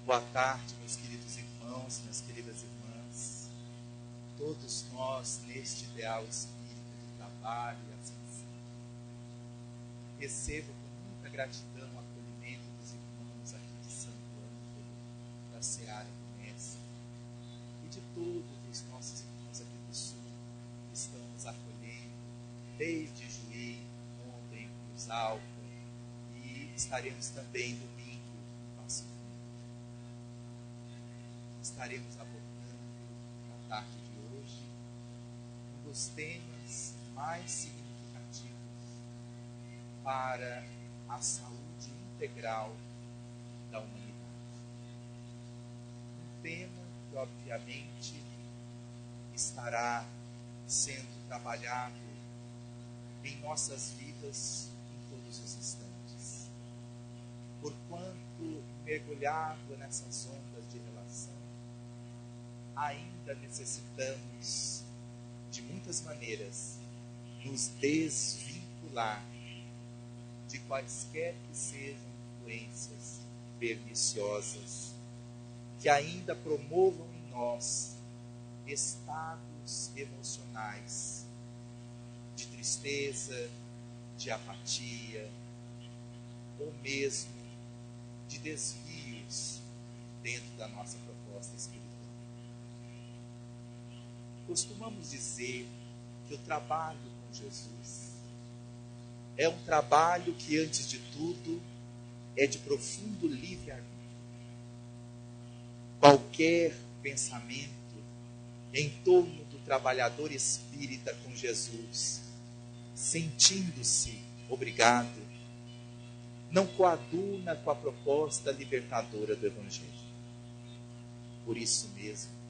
Boa tarde, meus queridos irmãos, minhas queridas irmãs. Todos nós, neste ideal espírito de trabalho e ascensão, recebo com muita gratidão o acolhimento dos irmãos aqui de Santo Ângelo, da Seara do Mestre, e de todos os nossos irmãos aqui do Sul, que estão nos acolhendo, desde Juí, ontem, Cruz Alta, e estaremos também domingo no Passo Fundo. Estaremos abordando na tarde de hoje um dos temas mais significativos para a saúde integral da humanidade. Um tema que, obviamente, estará sendo trabalhado em nossas vidas em todos os instantes. Porquanto, mergulhado nessas ondas de relação, ainda necessitamos, de muitas maneiras, nos desvincular de quaisquer que sejam influências perniciosas que ainda promovam em nós estados emocionais de tristeza, de apatia, ou mesmo de desvios dentro da nossa proposta espiritual. Costumamos dizer que o trabalho com Jesus é um trabalho que, antes de tudo, é de profundo livre-arbítrio. Qualquer pensamento em torno do trabalhador espírita com Jesus, sentindo-se obrigado, não coaduna com a proposta libertadora do Evangelho. Por isso mesmo,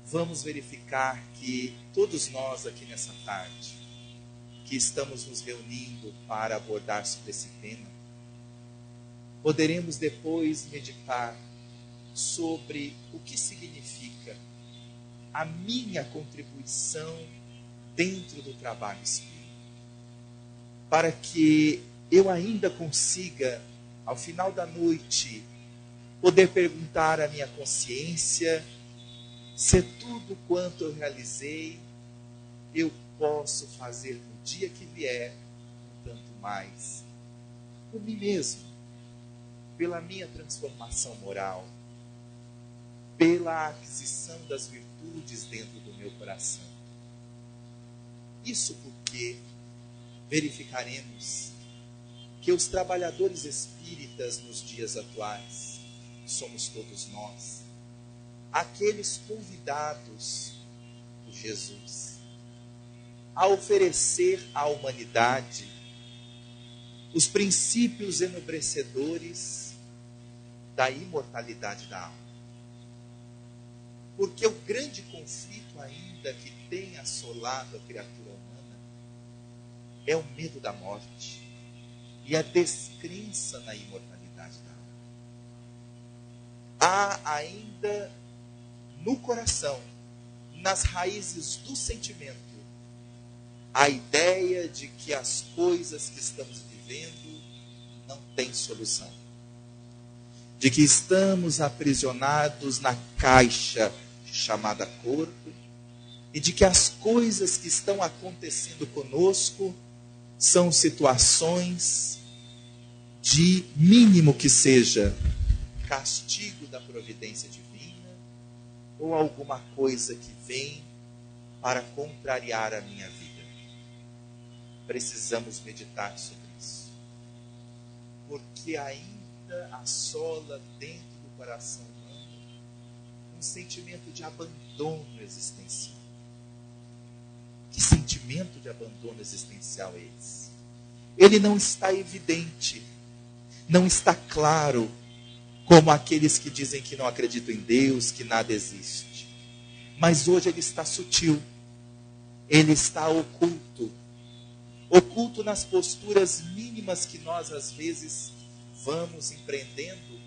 vamos verificar que todos nós aqui nessa tarde, que estamos nos reunindo para abordar sobre esse tema, poderemos depois meditar sobre o que significa a minha contribuição dentro do trabalho espírita, para que eu ainda consiga, ao final da noite, poder perguntar à minha consciência se tudo quanto eu realizei, eu posso fazer no dia que vier, um tanto mais, por mim mesmo, pela minha transformação moral, pela aquisição das virtudes dentro do meu coração. Isso porque verificaremos que os trabalhadores espíritas nos dias atuais somos todos nós, aqueles convidados por Jesus a oferecer à humanidade os princípios enobrecedores da imortalidade da alma. Porque o grande conflito ainda que tem assolado a criatura humana é o medo da morte e a descrença na imortalidade da alma. Há ainda no coração, nas raízes do sentimento, a ideia de que as coisas que estamos vivendo não têm solução. De que estamos aprisionados na caixa chamada corpo e de que as coisas que estão acontecendo conosco são situações de mínimo que seja castigo da providência divina ou alguma coisa que vem para contrariar a minha vida. Precisamos meditar sobre isso, porque ainda assola dentro do coração humano um sentimento de abandono existencial. Que sentimento de abandono existencial é esse? Ele não está evidente, não está claro, como aqueles que dizem que não acreditam em Deus, que nada existe. Mas hoje ele está sutil, ele está oculto nas posturas mínimas que nós às vezes vamos empreendendo,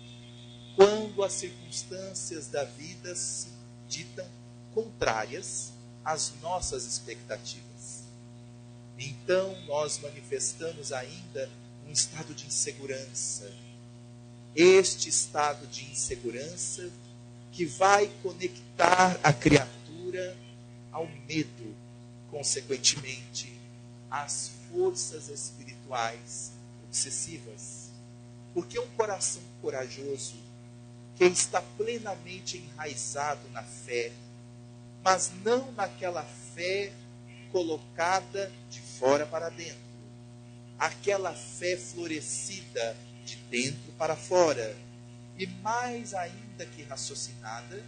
quando as circunstâncias da vida se ditam contrárias às nossas expectativas. Então nós manifestamos ainda um estado de insegurança, este estado de insegurança que vai conectar a criatura ao medo, consequentemente, às forças espirituais obsessivas. Porque um coração corajoso, que está plenamente enraizado na fé, mas não naquela fé colocada de fora para dentro, aquela fé florescida de dentro para fora, e mais ainda que raciocinada,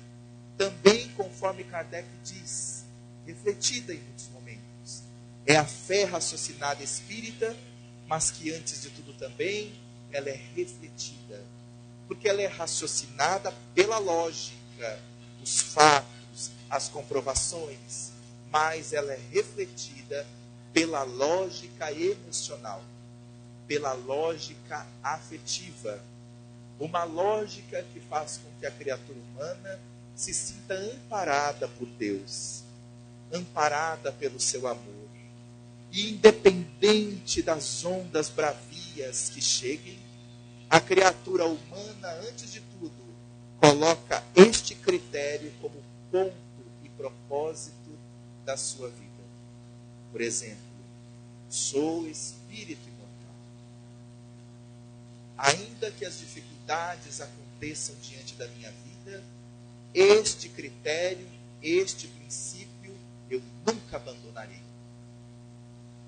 também, conforme Kardec diz, refletida em muitos momentos. É a fé raciocinada espírita, mas que antes de tudo também ela é refletida, porque ela é raciocinada pela lógica, os fatos, as comprovações, mas ela é refletida pela lógica emocional, pela lógica afetiva, uma lógica que faz com que a criatura humana se sinta amparada por Deus, amparada pelo seu amor, e independente das ondas bravias que cheguem, a criatura humana, antes de tudo, coloca este critério como ponto e propósito da sua vida. Por exemplo, sou espírito imortal. Ainda que as dificuldades aconteçam diante da minha vida, este critério, este princípio, eu nunca abandonarei.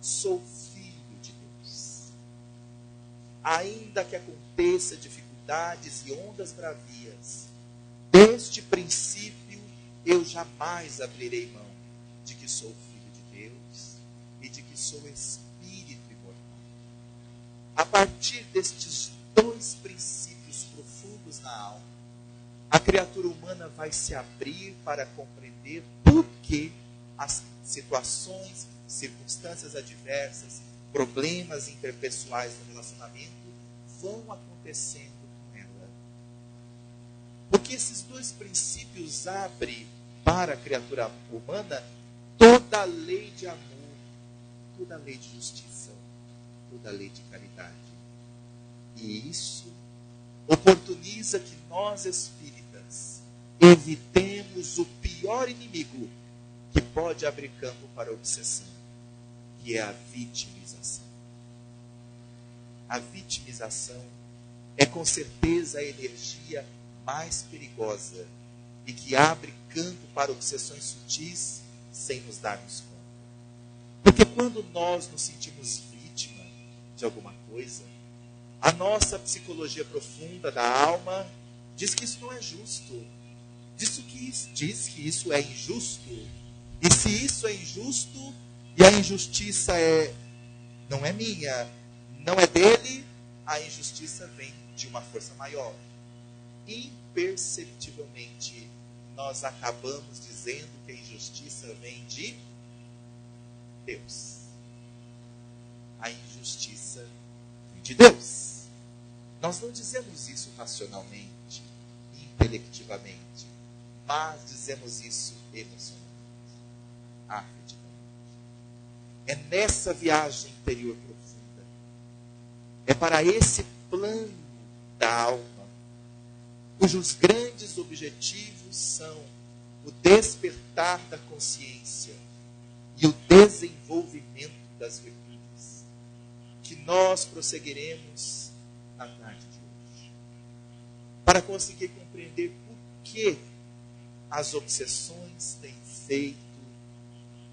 Sou filho de Deus. Ainda que aconteça dificuldades e ondas bravias, deste princípio eu jamais abrirei mão de que sou filho de Deus e de que sou espírito imortal. A partir destes dois princípios profundos na alma, a criatura humana vai se abrir para compreender por que as situações, circunstâncias adversas, problemas interpessoais no relacionamento vão acontecendo com ela. Porque esses dois princípios abrem para a criatura humana toda a lei de amor, toda a lei de justiça, toda a lei de caridade. E isso oportuniza que nós espíritas evitemos o pior inimigo que pode abrir campo para a obsessão, que é a vitimização. A vitimização é com certeza a energia mais perigosa e que abre campo para obsessões sutis sem nos darmos conta. Porque quando nós nos sentimos vítima de alguma coisa, a nossa psicologia profunda da alma diz que isso não é justo. Diz que isso é injusto. E se isso é injusto, e a injustiça não é minha, não é dele, a injustiça vem de uma força maior. Imperceptivelmente, nós acabamos dizendo que a injustiça vem de Deus. A injustiça vem de Deus. Nós não dizemos isso racionalmente, intelectivamente, mas dizemos isso emocionalmente, afetivamente. É nessa viagem interior profunda, é para esse plano da alma, cujos grandes objetivos são o despertar da consciência e o desenvolvimento das virtudes, que nós prosseguiremos na tarde de hoje, para conseguir compreender por que as obsessões têm feito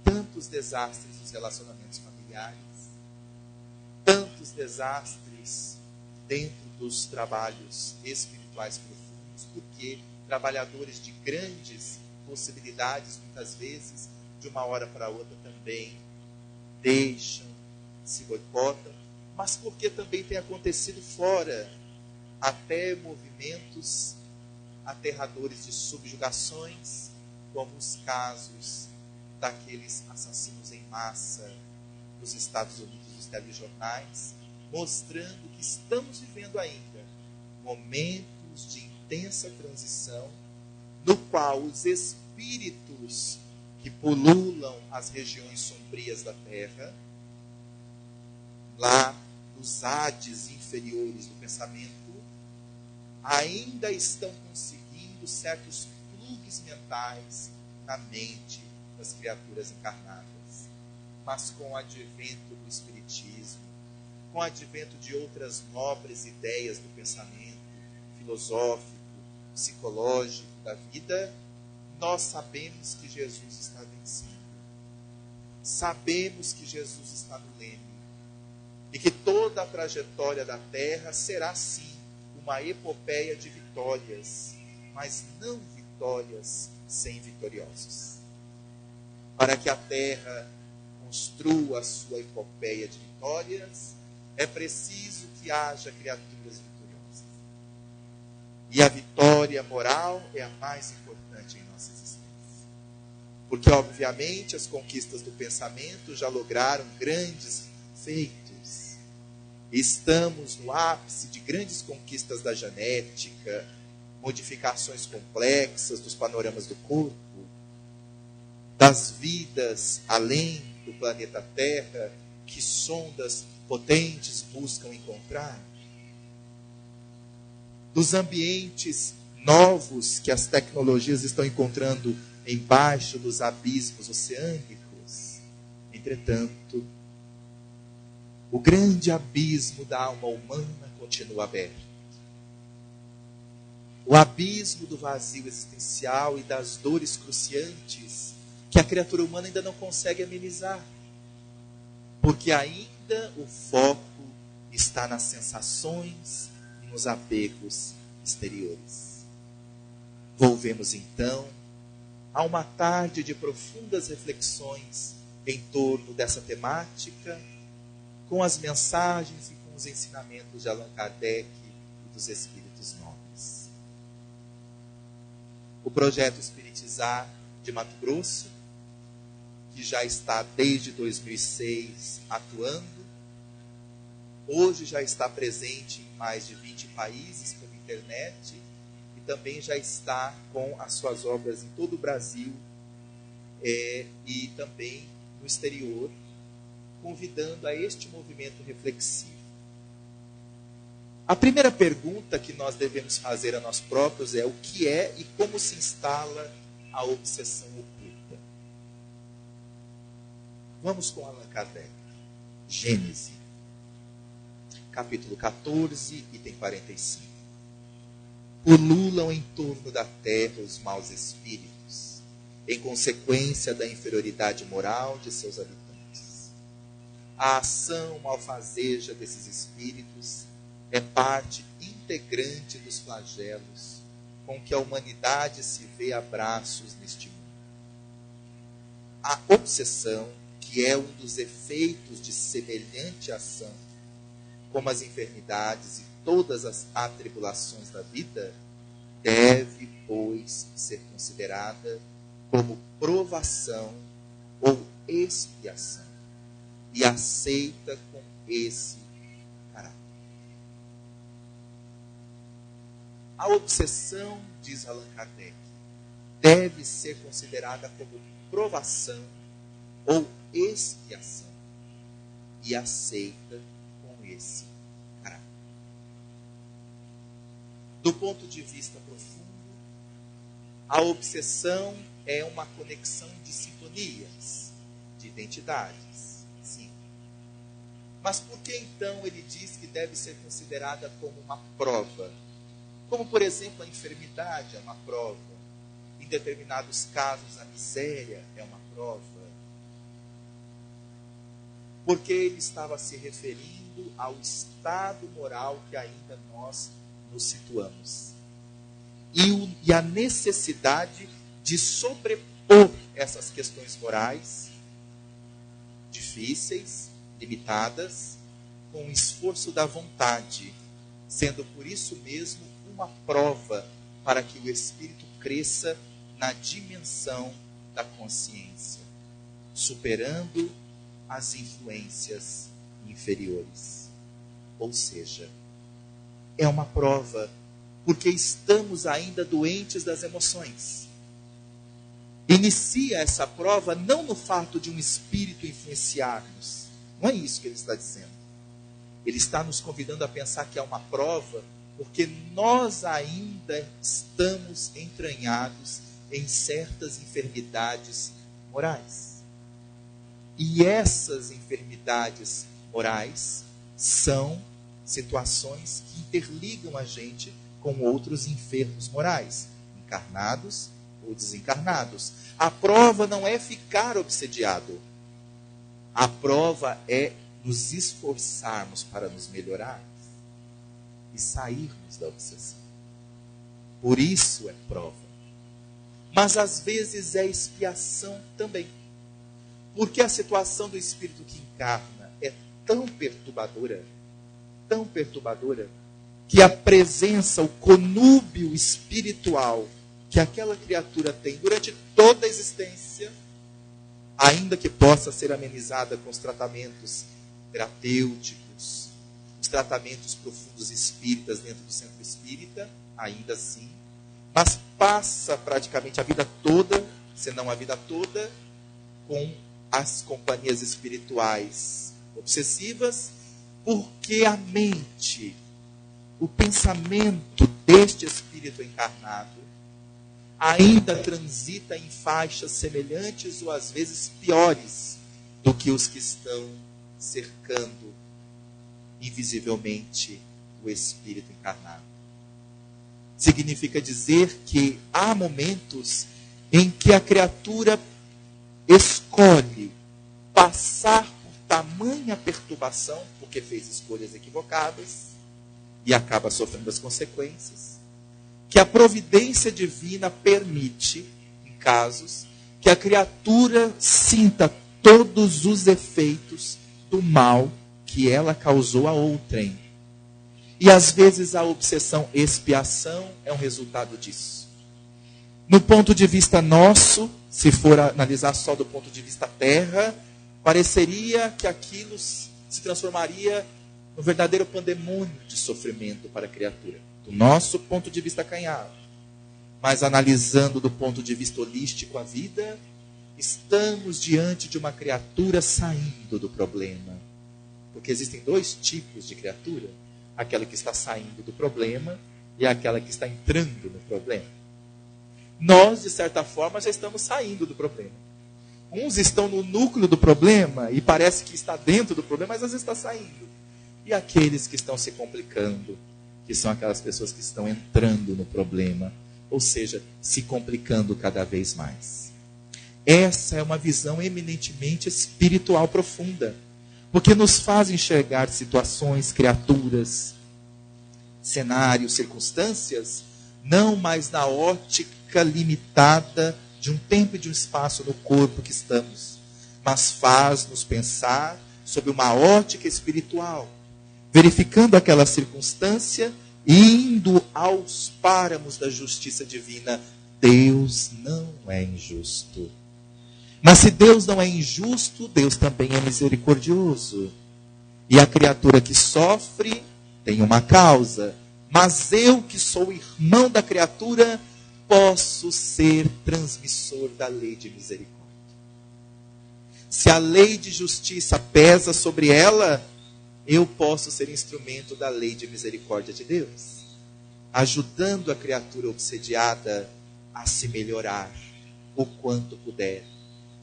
tantos desastres nos relacionamentos familiares, tantos desastres dentro dos trabalhos espirituais profundos, porque trabalhadores de grandes possibilidades, muitas vezes, de uma hora para outra também deixam, se boicotam, mas porque também tem acontecido fora até movimentos aterradores de subjugações, como os casos daqueles assassinos em massa nos Estados Unidos, nos telejornais, mostrando que estamos vivendo ainda momentos de intensa transição, no qual os espíritos que pululam as regiões sombrias da Terra, lá nos Hades inferiores do pensamento, ainda estão conseguindo certos plugs mentais na mente das criaturas encarnadas. Mas com o advento do Espiritismo, com o advento de outras nobres ideias do pensamento filosófico, psicológico da vida, nós sabemos que Jesus está vencendo. Sabemos que Jesus está no leme. E que toda a trajetória da Terra será, sim, uma epopeia de vitórias, mas não vitórias sem vitoriosos. Para que a Terra construa a sua epopeia de vitórias, é preciso que haja criaturas vitoriosas. E a vitória moral é a mais importante em nossa existência. Porque, obviamente, as conquistas do pensamento já lograram grandes feitos. Estamos no ápice de grandes conquistas da genética, modificações complexas dos panoramas do corpo, das vidas além do planeta Terra, que sondas potentes buscam encontrar, dos ambientes novos que as tecnologias estão encontrando embaixo dos abismos oceânicos. Entretanto, o grande abismo da alma humana continua aberto. O abismo do vazio existencial e das dores cruciantes que a criatura humana ainda não consegue amenizar. Porque ainda o foco está nas sensações e nos apegos exteriores. Volvemos então a uma tarde de profundas reflexões em torno dessa temática, com as mensagens e com os ensinamentos de Allan Kardec e dos Espíritos Nobres. O projeto Espiritizar de Mato Grosso, que já está desde 2006 atuando, hoje já está presente em mais de 20 países pela internet e também já está com as suas obras em todo o Brasil e também no exterior, convidando a este movimento reflexivo. A primeira pergunta que nós devemos fazer a nós próprios é: o que é e como se instala a obsessão oculta? Vamos com Allan Kardec. Gênesis, capítulo 14, item 45. Pululam em torno da terra os maus espíritos, em consequência da inferioridade moral de seus habitantes. A ação malfazeja desses espíritos é parte integrante dos flagelos com que a humanidade se vê a braços neste mundo. A obsessão, que é um dos efeitos de semelhante ação, como as enfermidades e todas as atribulações da vida, deve, pois, ser considerada como provação ou expiação e aceita com esse caráter. A obsessão, diz Allan Kardec, deve ser considerada como provação ou expiação e aceita com esse caráter. Do ponto de vista profundo, a obsessão é uma conexão de sintonias, de identidades, sim. Mas por que então ele diz que deve ser considerada como uma prova? Como, por exemplo, a enfermidade é uma prova. Em determinados casos, a miséria é uma prova. Porque ele estava se referindo ao estado moral que ainda nós nos situamos. E a necessidade de sobrepor essas questões morais, difíceis, limitadas, com o esforço da vontade, sendo por isso mesmo uma prova para que o espírito cresça na dimensão da consciência, superando as influências inferiores. Ou seja, é uma prova porque estamos ainda doentes das emoções. Inicia essa prova não no fato de um espírito influenciar-nos. Não é isso que ele está dizendo. Ele está nos convidando a pensar que é uma prova Porque nós ainda estamos entranhados em certas enfermidades morais. E essas enfermidades morais são situações que interligam a gente com outros enfermos morais, encarnados ou desencarnados. A prova não é ficar obsediado. A prova é nos esforçarmos para nos melhorar e sairmos da obsessão. Por isso é prova. Mas às vezes é expiação também. Porque a situação do espírito que encarna é tão perturbadora, que a presença, o conúbio espiritual que aquela criatura tem durante toda a existência, ainda que possa ser amenizada com os tratamentos terapêuticos, os tratamentos profundos espíritas dentro do centro espírita, ainda assim, mas passa praticamente a vida toda, se não a vida toda, com as companhias espirituais obsessivas, porque a mente, o pensamento deste espírito encarnado, ainda transita em faixas semelhantes ou às vezes piores do que os que estão cercando invisivelmente o espírito encarnado. Significa dizer que há momentos em que a criatura escolhe passar por tamanha perturbação, porque fez escolhas equivocadas e acaba sofrendo as consequências, que a providência divina permite, em casos, que a criatura sinta todos os efeitos do mal que ela causou a outrem. E às vezes a obsessão expiação é um resultado disso. No ponto de vista nosso, se for analisar só do ponto de vista terra, pareceria que aquilo se transformaria no verdadeiro pandemônio de sofrimento para a criatura. Do nosso ponto de vista acanhado. Mas analisando do ponto de vista holístico a vida, estamos diante de uma criatura saindo do problema. Porque existem dois tipos de criatura. Aquela que está saindo do problema e aquela que está entrando no problema. Nós, de certa forma, já estamos saindo do problema. Uns estão no núcleo do problema e parece que está dentro do problema, mas às vezes está saindo. E aqueles que estão se complicando, que são aquelas pessoas que estão entrando no problema, ou seja, se complicando cada vez mais. Essa é uma visão eminentemente espiritual profunda, porque nos faz enxergar situações, criaturas, cenários, circunstâncias, não mais na ótica limitada de um tempo e de um espaço no corpo que estamos, mas faz-nos pensar sob uma ótica espiritual, verificando aquela circunstância e indo aos páramos da justiça divina. Deus não é injusto. Mas se Deus não é injusto, Deus também é misericordioso. E a criatura que sofre tem uma causa. Mas eu, que sou irmão da criatura, posso ser transmissor da lei de misericórdia. Se a lei de justiça pesa sobre ela, eu posso ser instrumento da lei de misericórdia de Deus, ajudando a criatura obsediada a se melhorar o quanto puder.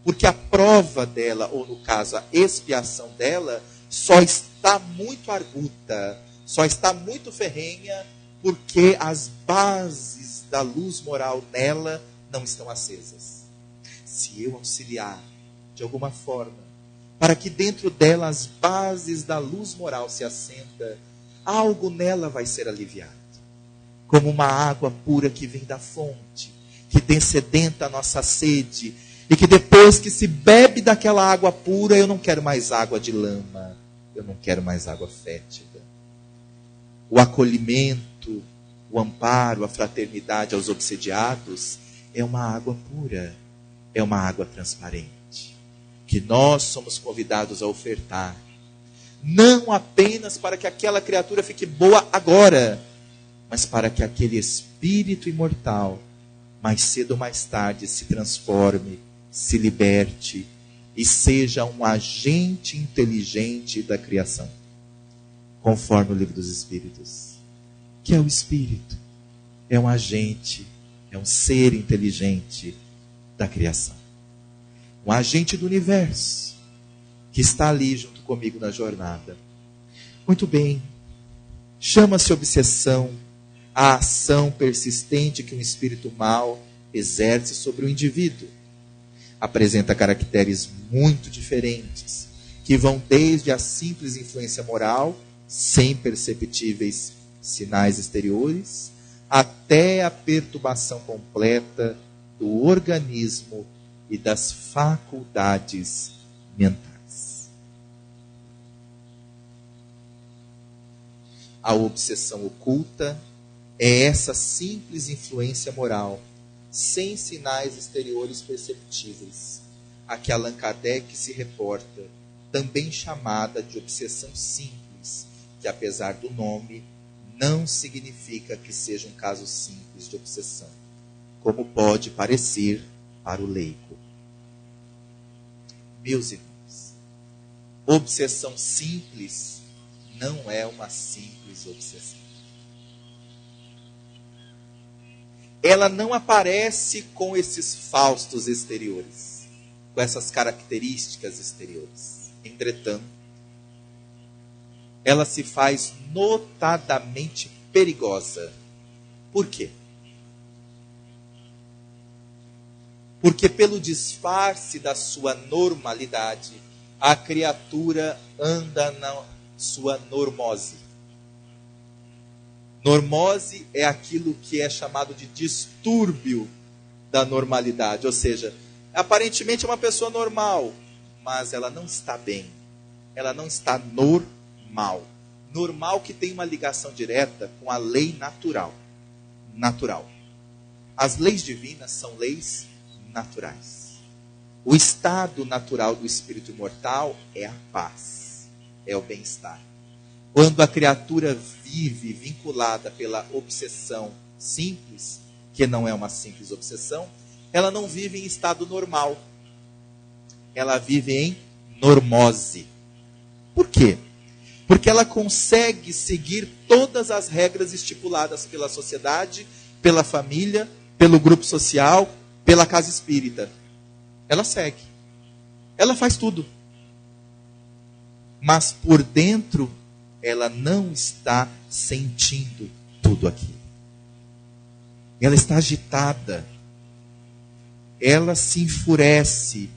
Porque a prova dela, ou no caso a expiação dela, só está muito arguta, só está muito ferrenha, porque as bases da luz moral nela não estão acesas. Se eu auxiliar de alguma forma, para que dentro dela as bases da luz moral se acenda, algo nela vai ser aliviado. Como uma água pura que vem da fonte, que dessedenta a nossa sede, e que depois que se bebe daquela água pura, eu não quero mais água de lama, eu não quero mais água fétida. O acolhimento, o amparo, a fraternidade aos obsediados é uma água pura, é uma água transparente, que nós somos convidados a ofertar, não apenas para que aquela criatura fique boa agora, mas para que aquele espírito imortal, mais cedo ou mais tarde, se transforme, se liberte e seja um agente inteligente da criação, conforme o Livro dos Espíritos. que é o espírito. É um agente, é um ser inteligente da criação. Um agente do universo, que está ali junto comigo na jornada. Muito bem, chama-se obsessão a ação persistente que um espírito mau exerce sobre o indivíduo. Apresenta caracteres muito diferentes, que vão desde a simples influência moral, sem perceptíveis sinais exteriores, até a perturbação completa do organismo e das faculdades mentais. A obsessão oculta é essa simples influência moral, sem sinais exteriores perceptíveis, a que Allan Kardec se reporta, também chamada de obsessão simples, que apesar do nome, não significa que seja um caso simples de obsessão, como pode parecer para o leigo. Meus irmãos, obsessão simples não é uma simples obsessão. Ela não aparece com esses faustos exteriores, com essas características exteriores. Entretanto, ela se faz notadamente perigosa. Por quê? Porque pelo disfarce da sua normalidade, a criatura anda na sua normose. Normose é aquilo que é chamado de distúrbio da normalidade. Ou seja, aparentemente é uma pessoa normal, mas ela não está bem. Ela não está normal. Normal que tem uma ligação direta com a lei natural. Natural. As leis divinas são leis naturais. O estado natural do espírito imortal é a paz, é o bem-estar. Quando a criatura vive vinculada pela obsessão simples, que não é uma simples obsessão, ela não vive em estado normal. Ela vive em normose. Por quê? Porque ela consegue seguir todas as regras estipuladas pela sociedade, pela família, pelo grupo social, pela casa espírita. Ela segue. Ela faz tudo. Mas por dentro, ela não está sentindo tudo aquilo. Ela está agitada. Ela se enfurece.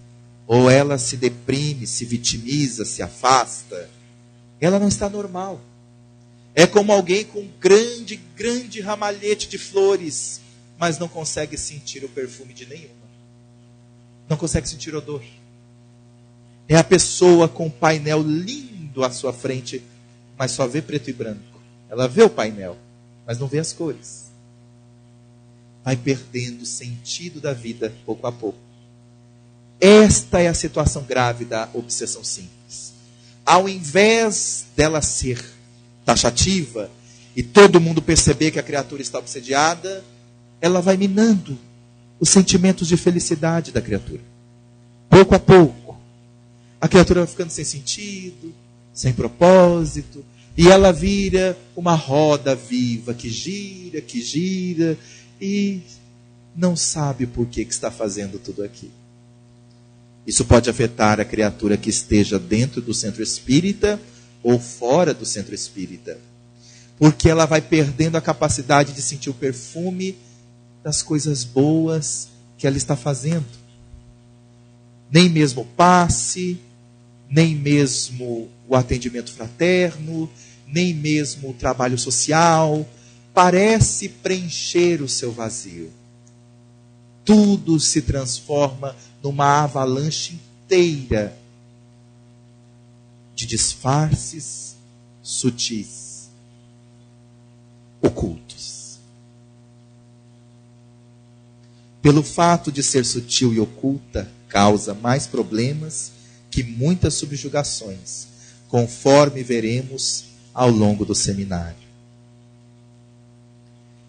Ou ela se deprime, se vitimiza, se afasta. Ela não está normal. É como alguém com um grande ramalhete de flores, mas não consegue sentir o perfume de nenhuma. Não consegue sentir odor. É a pessoa com um painel lindo à sua frente, mas só vê preto e branco. Ela vê o painel, mas não vê as cores. Vai perdendo o sentido da vida pouco a pouco. Esta é a situação grave da obsessão simples. Ao invés dela ser taxativa e todo mundo perceber que a criatura está obsediada, ela vai minando os sentimentos de felicidade da criatura. Pouco a pouco. A criatura vai ficando sem sentido, sem propósito, e ela vira uma roda viva que gira, e não sabe por que está fazendo tudo aquilo. Isso pode afetar a criatura que esteja dentro do centro espírita ou fora do centro espírita. Porque ela vai perdendo a capacidade de sentir o perfume das coisas boas que ela está fazendo. Nem mesmo o passe, nem mesmo o atendimento fraterno, nem mesmo o trabalho social, parece preencher o seu vazio. Tudo se transforma numa avalanche inteira de disfarces sutis, ocultos. Pelo fato de ser sutil e oculta, causa mais problemas que muitas subjugações, conforme veremos ao longo do seminário.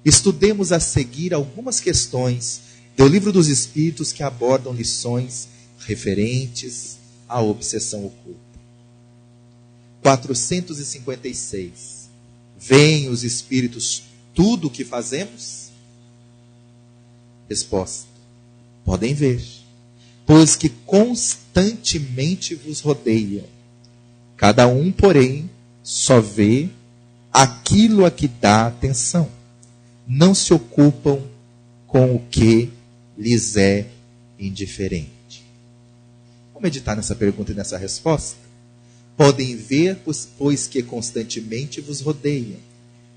Estudemos a seguir algumas questões do Livro dos Espíritos que abordam lições referentes à obsessão oculta. 456. Veem os espíritos tudo o que fazemos? Resposta: podem ver, pois que constantemente vos rodeiam. Cada um, porém, só vê aquilo a que dá atenção. Não se ocupam com o que lhes é indiferente. Vamos meditar nessa pergunta e nessa resposta? Podem ver, pois que constantemente vos rodeiam.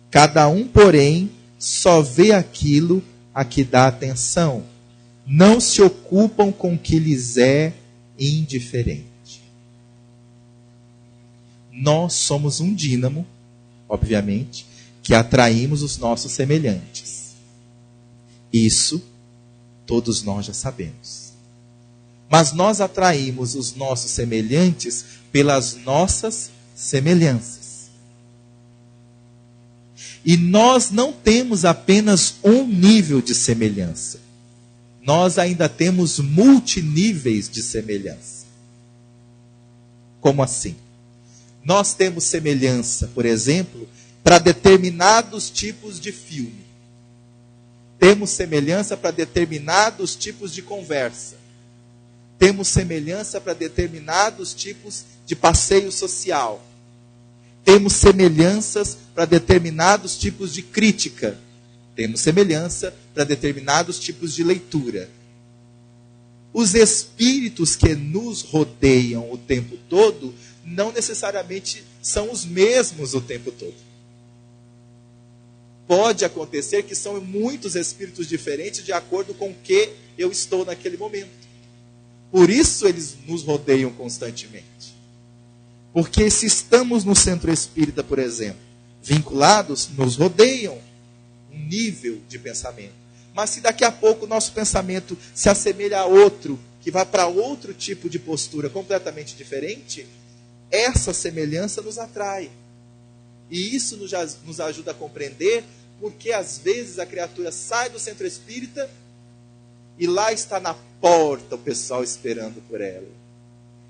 Cada um, porém, só vê aquilo a que dá atenção. Não se ocupam com o que lhes é indiferente. Nós somos um dínamo, obviamente, que atraímos os nossos semelhantes. Isso todos nós já sabemos. Mas nós atraímos os nossos semelhantes pelas nossas semelhanças. E nós não temos apenas um nível de semelhança. Nós ainda temos multiníveis de semelhança. Como assim? Nós temos semelhança, por exemplo, para determinados tipos de filme. Temos semelhança para determinados tipos de conversa. Temos semelhança para determinados tipos de passeio social. Temos semelhanças para determinados tipos de crítica. Temos semelhança para determinados tipos de leitura. Os espíritos que nos rodeiam o tempo todo não necessariamente são os mesmos o tempo todo. Pode acontecer que são muitos espíritos diferentes de acordo com o que eu estou naquele momento. Por isso eles nos rodeiam constantemente. Porque se estamos no centro espírita, por exemplo, vinculados, nos rodeiam um nível de pensamento. Mas se daqui a pouco o nosso pensamento se assemelha a outro, que vai para outro tipo de postura completamente diferente, essa semelhança nos atrai. E isso nos ajuda a compreender porque às vezes a criatura sai do centro espírita e lá está na porta o pessoal esperando por ela.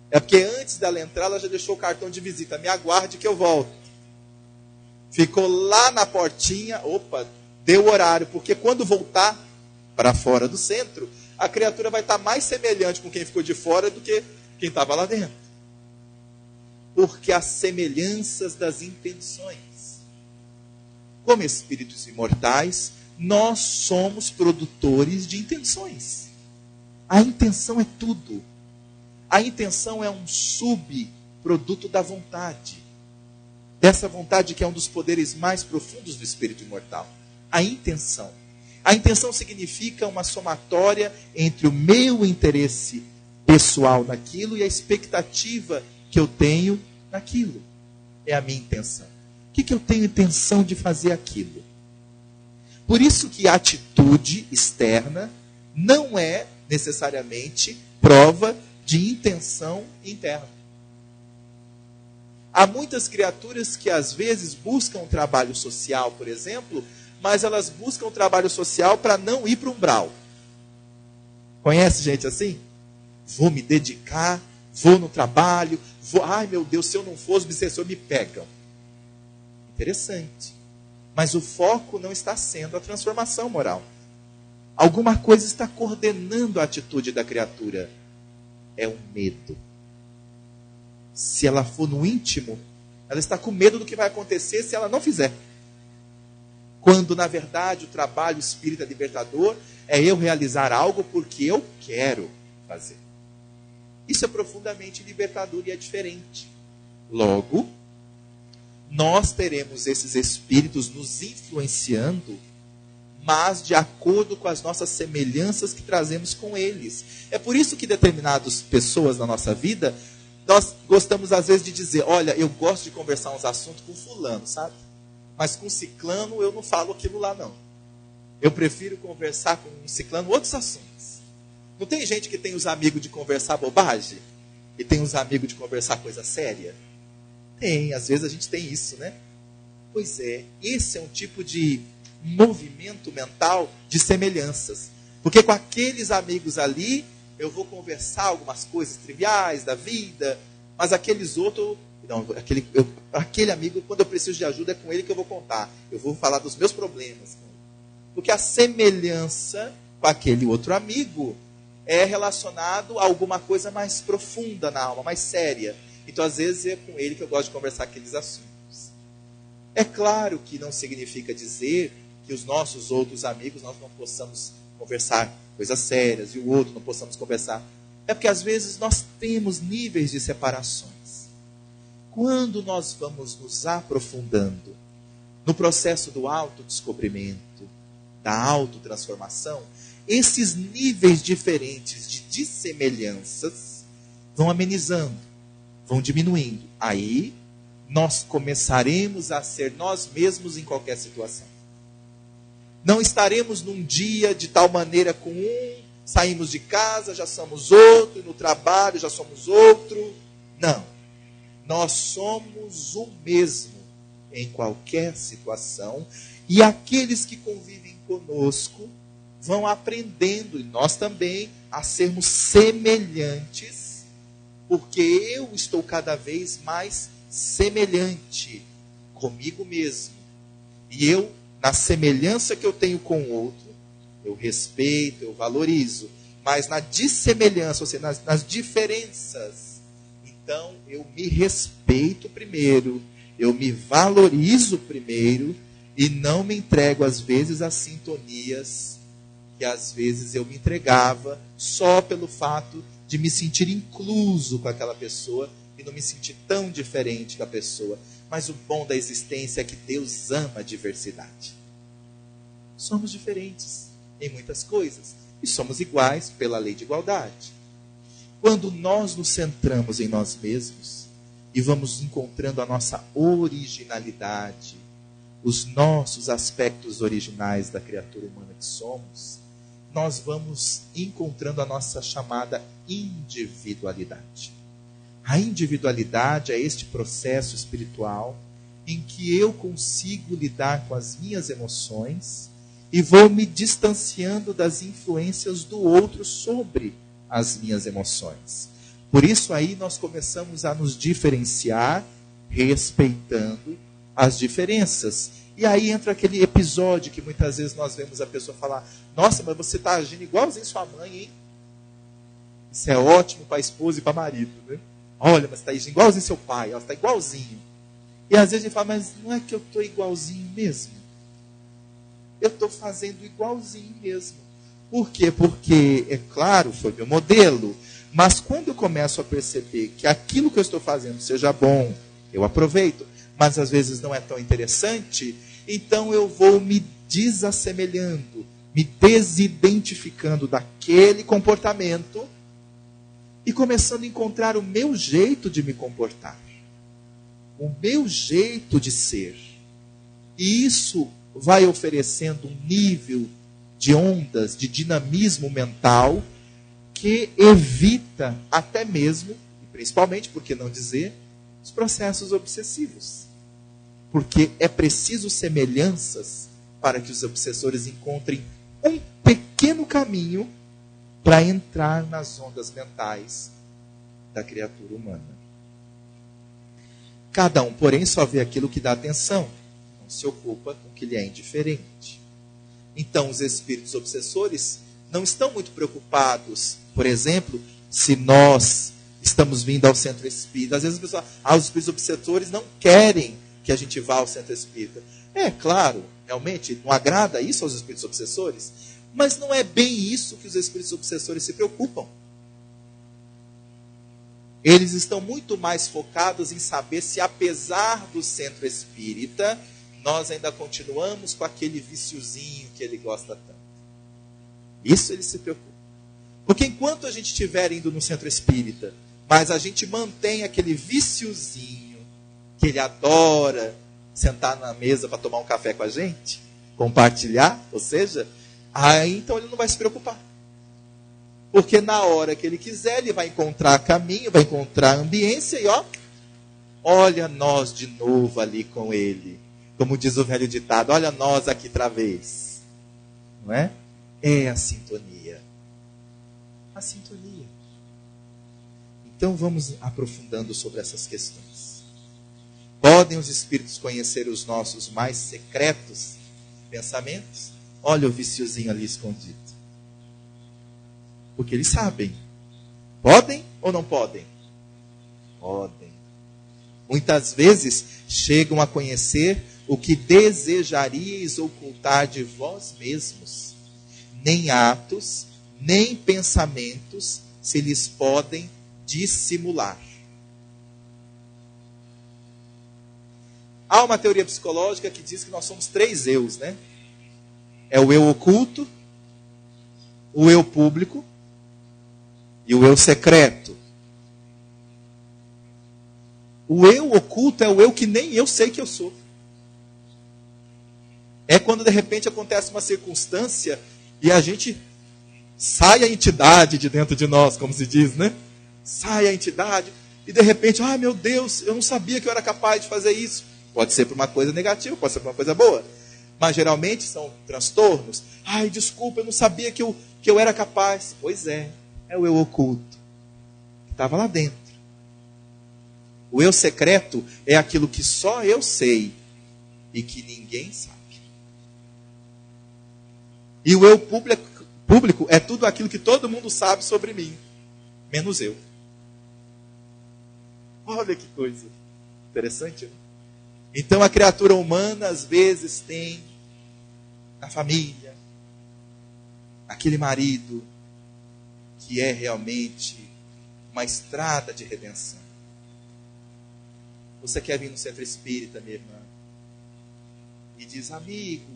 É porque antes dela entrar, ela já deixou o cartão de visita. Me aguarde que eu volto. Ficou lá na portinha, opa, deu horário. Porque quando voltar para fora do centro, a criatura vai estar mais semelhante com quem ficou de fora do que quem estava lá dentro. Porque as semelhanças das intenções. Como espíritos imortais, nós somos produtores de intenções. A intenção é tudo. A intenção é um subproduto da vontade. Dessa vontade que é um dos poderes mais profundos do espírito imortal. A intenção. A intenção significa uma somatória entre o meu interesse pessoal naquilo e a expectativa que eu tenho naquilo. É a minha intenção. O que eu tenho intenção de fazer aquilo? Por isso que a atitude externa não é necessariamente prova de intenção interna. Há muitas criaturas que às vezes buscam trabalho social, por exemplo, mas elas buscam trabalho social para não ir para o umbral. Conhece gente assim? Vou me dedicar, vou no trabalho, ai meu Deus, se eu não for, os obsessores me pegam. Interessante. Mas o foco não está sendo a transformação moral. Alguma coisa está coordenando a atitude da criatura. É um medo. Se ela for no íntimo, ela está com medo do que vai acontecer se ela não fizer. Quando, na verdade, o trabalho espírita libertador é eu realizar algo porque eu quero fazer. Isso é profundamente libertador e é diferente. Logo, nós teremos esses espíritos nos influenciando, mas de acordo com as nossas semelhanças que trazemos com eles. É por isso que determinadas pessoas na nossa vida, nós gostamos às vezes de dizer, olha, eu gosto de conversar uns assuntos com fulano, sabe? Mas com ciclano eu não falo aquilo lá não. Eu prefiro conversar com um ciclano outros assuntos. Não tem gente que tem os amigos de conversar bobagem? E tem os amigos de conversar coisa séria? Tem, às vezes a gente tem isso, né? Pois é, esse é um tipo de movimento mental de semelhanças. Porque com aqueles amigos ali, eu vou conversar algumas coisas triviais da vida, mas aqueles outros Não, aquele amigo, quando eu preciso de ajuda, é com ele que eu vou contar. Eu vou falar dos meus problemas. Porque a semelhança com aquele outro amigo é relacionado a alguma coisa mais profunda na alma, mais séria. Então, às vezes, é com ele que eu gosto de conversar aqueles assuntos. É claro que não significa dizer que os nossos outros amigos nós não possamos conversar coisas sérias e o outro não possamos conversar. É porque, às vezes, nós temos níveis de separações. Quando nós vamos nos aprofundando no processo do autodescobrimento, da autotransformação, esses níveis diferentes de dissemelhanças vão amenizando, vão diminuindo. Aí, nós começaremos a ser nós mesmos em qualquer situação. Não estaremos num dia de tal maneira com um, saímos de casa, já somos outro, no trabalho já somos outro. Não. Nós somos o mesmo em qualquer situação, e aqueles que convivem conosco vão aprendendo, e nós também, a sermos semelhantes, porque eu estou cada vez mais semelhante comigo mesmo. E eu, na semelhança que eu tenho com o outro, eu respeito, eu valorizo. Mas na dissemelhança, ou seja, nas diferenças, então, eu me respeito primeiro, eu me valorizo primeiro e não me entrego, às vezes, a sintonias que, às vezes, eu me entregava só pelo fato de me sentir incluso com aquela pessoa e não me sentir tão diferente da pessoa. Mas o bom da existência é que Deus ama a diversidade. Somos diferentes em muitas coisas e somos iguais pela lei de igualdade. Quando nós nos centramos em nós mesmos e vamos encontrando a nossa originalidade, os nossos aspectos originais da criatura humana que somos, nós vamos encontrando a nossa chamada individualidade. A individualidade é este processo espiritual em que eu consigo lidar com as minhas emoções e vou me distanciando das influências do outro sobre as minhas emoções. Por isso aí nós começamos a nos diferenciar, respeitando as diferenças. E aí entra aquele episódio que muitas vezes nós vemos a pessoa falar: nossa, mas você está agindo igualzinho sua mãe, hein? Isso é ótimo para a esposa e para o marido, né? Olha, mas você está agindo igualzinho seu pai, ela está igualzinho. E às vezes a gente fala: mas não é que eu estou igualzinho mesmo? Eu estou fazendo igualzinho mesmo. Por quê? Porque, é claro, foi meu modelo. Mas quando eu começo a perceber que aquilo que eu estou fazendo seja bom, eu aproveito, mas às vezes não é tão interessante, então eu vou me desassemelhando, me desidentificando daquele comportamento e começando a encontrar o meu jeito de me comportar, o meu jeito de ser. E isso vai oferecendo um nível de ondas, de dinamismo mental, que evita até mesmo, e principalmente, por que não dizer, os processos obsessivos. Porque é preciso semelhanças para que os obsessores encontrem um pequeno caminho para entrar nas ondas mentais da criatura humana. Cada um, porém, só vê aquilo que dá atenção, não se ocupa com o que lhe é indiferente. Então, os espíritos obsessores não estão muito preocupados, por exemplo, se nós estamos vindo ao centro espírita. Às vezes as pessoas, os espíritos obsessores não querem que a gente vá ao centro espírita. É claro, realmente, não agrada isso aos espíritos obsessores, mas não é bem isso que os espíritos obsessores se preocupam. Eles estão muito mais focados em saber se, apesar do centro espírita, nós ainda continuamos com aquele viciozinho que ele gosta tanto. Isso ele se preocupa. Porque enquanto a gente estiver indo no centro espírita, mas a gente mantém aquele viciozinho que ele adora sentar na mesa para tomar um café com a gente, compartilhar, ou seja, aí então ele não vai se preocupar. Porque na hora que ele quiser, ele vai encontrar caminho, vai encontrar ambiência e olha nós de novo ali com ele. Como diz o velho ditado, olha nós aqui outra vez. Não é? É a sintonia. A sintonia. Então vamos aprofundando sobre essas questões. Podem os espíritos conhecer os nossos mais secretos pensamentos? Olha o viciozinho ali escondido. Porque eles sabem. Podem ou não podem? Podem. Muitas vezes chegam a conhecer o que desejaríeis ocultar de vós mesmos. Nem atos, nem pensamentos se lhes podem dissimular. Há uma teoria psicológica que diz que nós somos 3 eus, né? É o eu oculto, o eu público e o eu secreto. O eu oculto é o eu que nem eu sei que eu sou. É quando de repente acontece uma circunstância e a gente sai a entidade de dentro de nós, como se diz, né? Sai a entidade e de repente, ai meu Deus, eu não sabia que eu era capaz de fazer isso. Pode ser por uma coisa negativa, pode ser por uma coisa boa. Mas geralmente são transtornos. Ai, desculpa, eu não sabia que eu era capaz. Pois é o eu oculto, que estava lá dentro. O eu secreto é aquilo que só eu sei e que ninguém sabe. E o eu público é tudo aquilo que todo mundo sabe sobre mim, menos eu. Olha que coisa interessante, né? Então a criatura humana às vezes tem na família aquele marido que é realmente uma estrada de redenção. Você quer vir no centro espírita, minha irmã, e diz, amigo,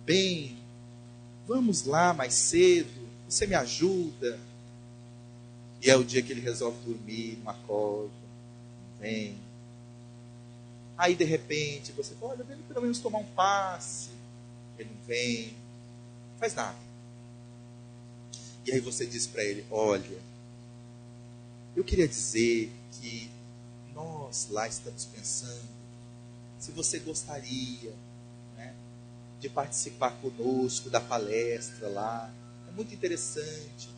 bem, vamos lá mais cedo, você me ajuda. E é o dia que ele resolve dormir, não acorda, não vem. Aí de repente você fala, olha, vem pelo menos tomar um passe. Ele não vem, não faz nada. E aí você diz para ele, olha, eu queria dizer que nós lá estamos pensando se você gostaria, né, de participar conosco da palestra lá. É muito interessante,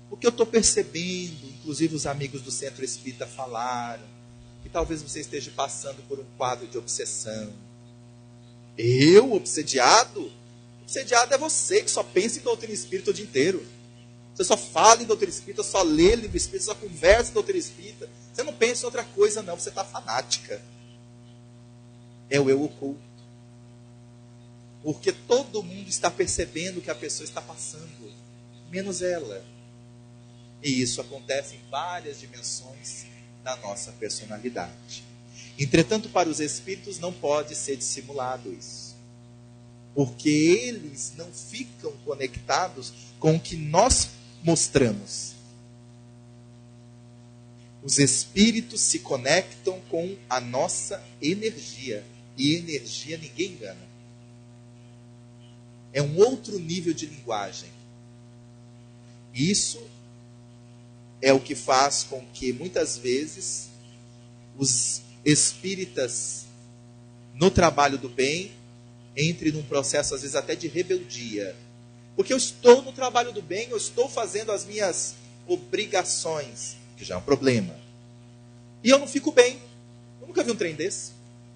porque eu estou percebendo, inclusive os amigos do Centro Espírita falaram, que talvez você esteja passando por um quadro de obsessão. Eu, obsediado? Obsediado é você que só pensa em doutrina espírita o dia inteiro. Você só fala em doutrina espírita, só lê livro espírita, só conversa em doutrina espírita. Você não pensa em outra coisa, não. Você está fanática. É o eu oculto. Porque todo mundo está percebendo o que a pessoa está passando, menos ela. E isso acontece em várias dimensões da nossa personalidade. Entretanto, para os espíritos não pode ser dissimulado isso. Porque eles não ficam conectados com o que nós mostramos. Os espíritos se conectam com a nossa energia. E energia ninguém engana. É um outro nível de linguagem. Isso é o que faz com que muitas vezes os espíritas no trabalho do bem entrem num processo às vezes até de rebeldia. Porque eu estou no trabalho do bem, eu estou fazendo as minhas obrigações, que já é um problema. E eu não fico bem. Eu nunca vi um trem desse.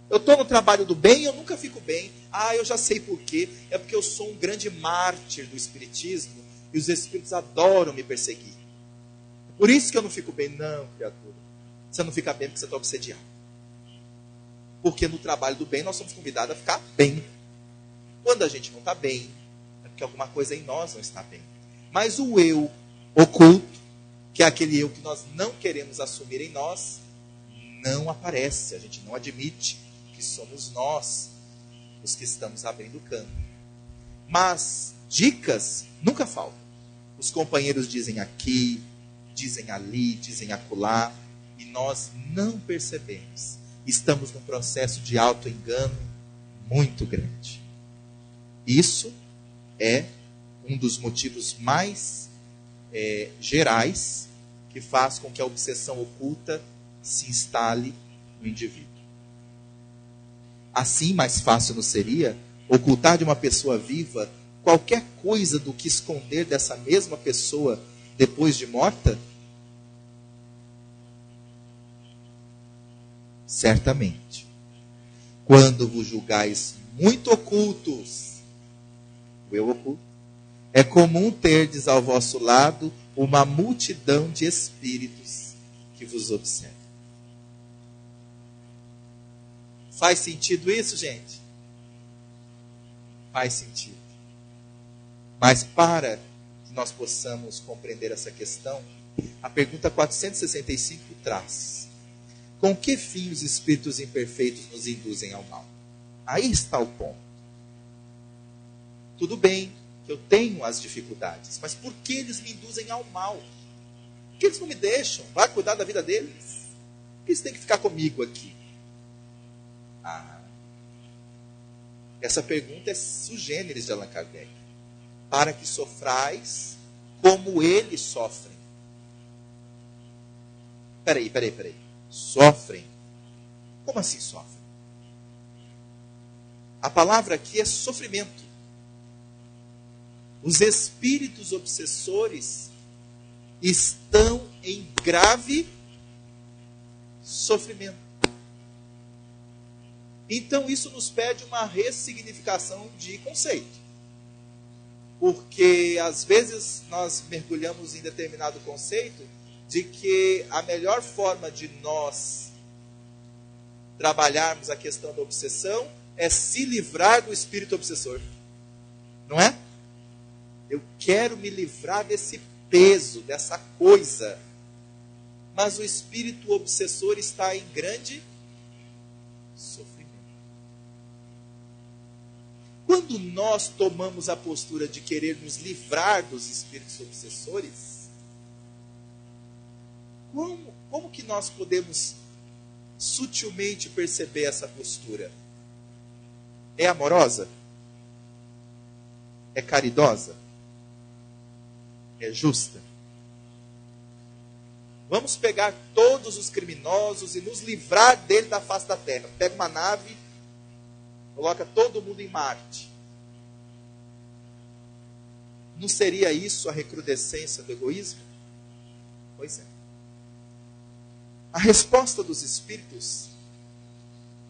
Eu estou no trabalho do bem e eu nunca fico bem. Ah, eu já sei por quê. É porque eu sou um grande mártir do espiritismo e os espíritos adoram me perseguir. Por isso que eu não fico bem. Não, criatura. Você não fica bem porque você está obsediado. Porque no trabalho do bem nós somos convidados a ficar bem. Quando a gente não está bem, é porque alguma coisa em nós não está bem. Mas o eu oculto, que é aquele eu que nós não queremos assumir em nós, não aparece. A gente não admite que somos nós os que estamos abrindo o campo. Mas dicas nunca faltam. Os companheiros dizem aqui, dizem ali, dizem acolá, e nós não percebemos. Estamos num processo de auto-engano muito grande. Isso é um dos motivos mais gerais que faz com que a obsessão oculta se instale no indivíduo. Assim, mais fácil não seria ocultar de uma pessoa viva qualquer coisa do que esconder dessa mesma pessoa depois de morta? Certamente. quando vos julgais muito ocultos, o eu oculto, é comum terdes ao vosso lado uma multidão de espíritos que vos observam. Faz sentido isso, gente? Faz sentido. Mas para que nós possamos compreender essa questão, a pergunta 465 traz: com que fim os espíritos imperfeitos nos induzem ao mal? Aí está o ponto. Tudo bem que eu tenho as dificuldades, mas por que eles me induzem ao mal? Por que eles não me deixam? Vai cuidar da vida deles? Por que eles têm que ficar comigo aqui? Essa pergunta é sui generis de Allan Kardec. Para que sofrais como eles sofrem. Peraí. Sofrem? Como assim sofrem? A palavra aqui é sofrimento. Os espíritos obsessores estão em grave sofrimento. Então isso nos pede uma ressignificação de conceito. Porque às vezes nós mergulhamos em determinado conceito de que a melhor forma de nós trabalharmos a questão da obsessão é se livrar do espírito obsessor. Não é? Eu quero me livrar desse peso, dessa coisa. Mas o espírito obsessor está em grande sofrimento. Quando nós tomamos a postura de querer nos livrar dos espíritos obsessores, como que nós podemos sutilmente perceber essa postura? É amorosa? É caridosa? É justa? Vamos pegar todos os criminosos e nos livrar dele da face da terra. Pega uma nave, coloca todo mundo em Marte. Não seria isso a recrudescência do egoísmo? Pois é. A resposta dos espíritos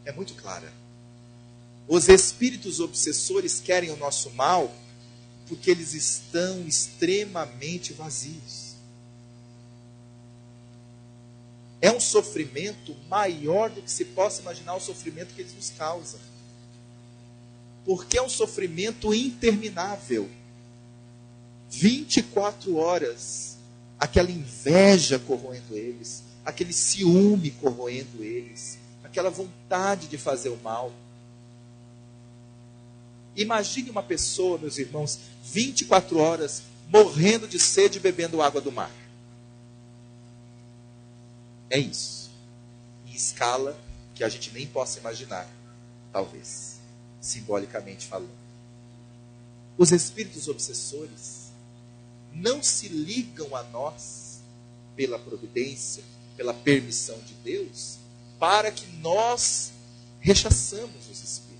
é muito clara. Os espíritos obsessores querem o nosso mal porque eles estão extremamente vazios. É um sofrimento maior do que se possa imaginar o sofrimento que eles nos causam. Porque é um sofrimento interminável. 24 horas, aquela inveja corroendo eles, aquele ciúme corroendo eles, aquela vontade de fazer o mal. Imagine uma pessoa, meus irmãos, 24 horas, morrendo de sede e bebendo água do mar. É isso. Em escala que a gente nem possa imaginar, talvez, simbolicamente falando. Os espíritos obsessores não se ligam a nós pela providência, pela permissão de Deus, para que nós rechaçamos os espíritos.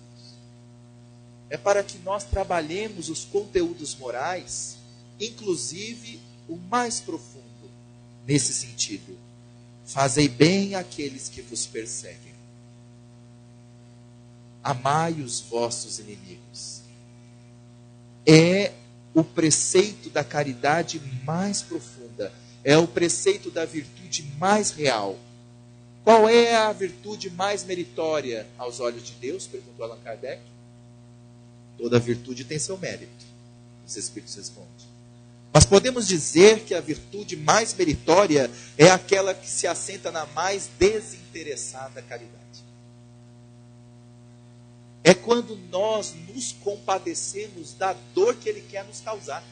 É para que nós trabalhemos os conteúdos morais, inclusive o mais profundo, nesse sentido. Fazei bem àqueles que vos perseguem. Amai os vossos inimigos. É o preceito da caridade mais profunda. É o preceito da virtude mais real. Qual é a virtude mais meritória aos olhos de Deus? Perguntou Allan Kardec. Toda virtude tem seu mérito. Os Espíritos respondem. Mas podemos dizer que a virtude mais meritória é aquela que se assenta na mais desinteressada caridade. É quando nós nos compadecemos da dor que Ele quer nos causar.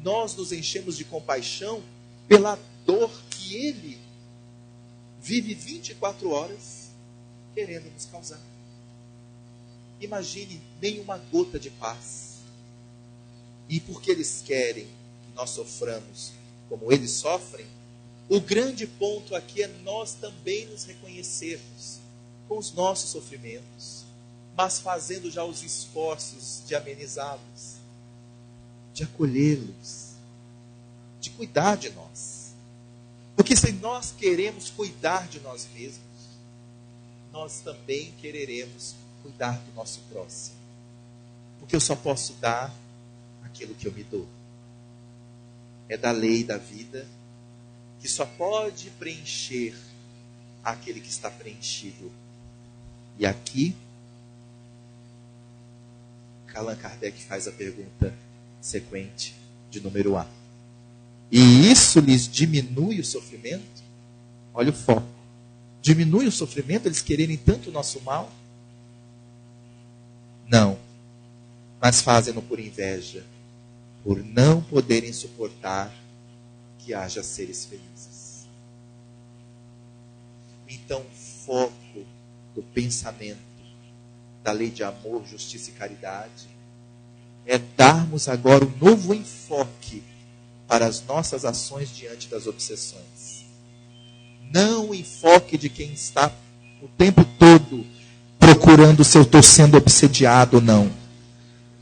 Nós nos enchemos de compaixão pela dor que Ele vive 24 horas querendo nos causar. Imagine nenhuma gota de paz. E porque eles querem que nós soframos como eles sofrem, o grande ponto aqui é nós também nos reconhecermos com os nossos sofrimentos, mas fazendo já os esforços de amenizá-los, de acolhê-los, de cuidar de nós. Porque se nós queremos cuidar de nós mesmos, nós também quereremos cuidar do nosso próximo. Porque eu só posso dar aquilo que eu me dou. É da lei da vida que só pode preencher aquele que está preenchido. E aqui, Allan Kardec faz a pergunta sequente de número A. E isso lhes diminui o sofrimento? Olha o foco. Diminui o sofrimento eles quererem tanto o nosso mal? Não. Mas fazem-no por inveja, por não poderem suportar que haja seres felizes. Então, o foco do pensamento da lei de amor, justiça e caridade é darmos agora um novo enfoque para as nossas ações diante das obsessões. Não o enfoque de quem está o tempo todo procurando se eu estou sendo obsediado ou não.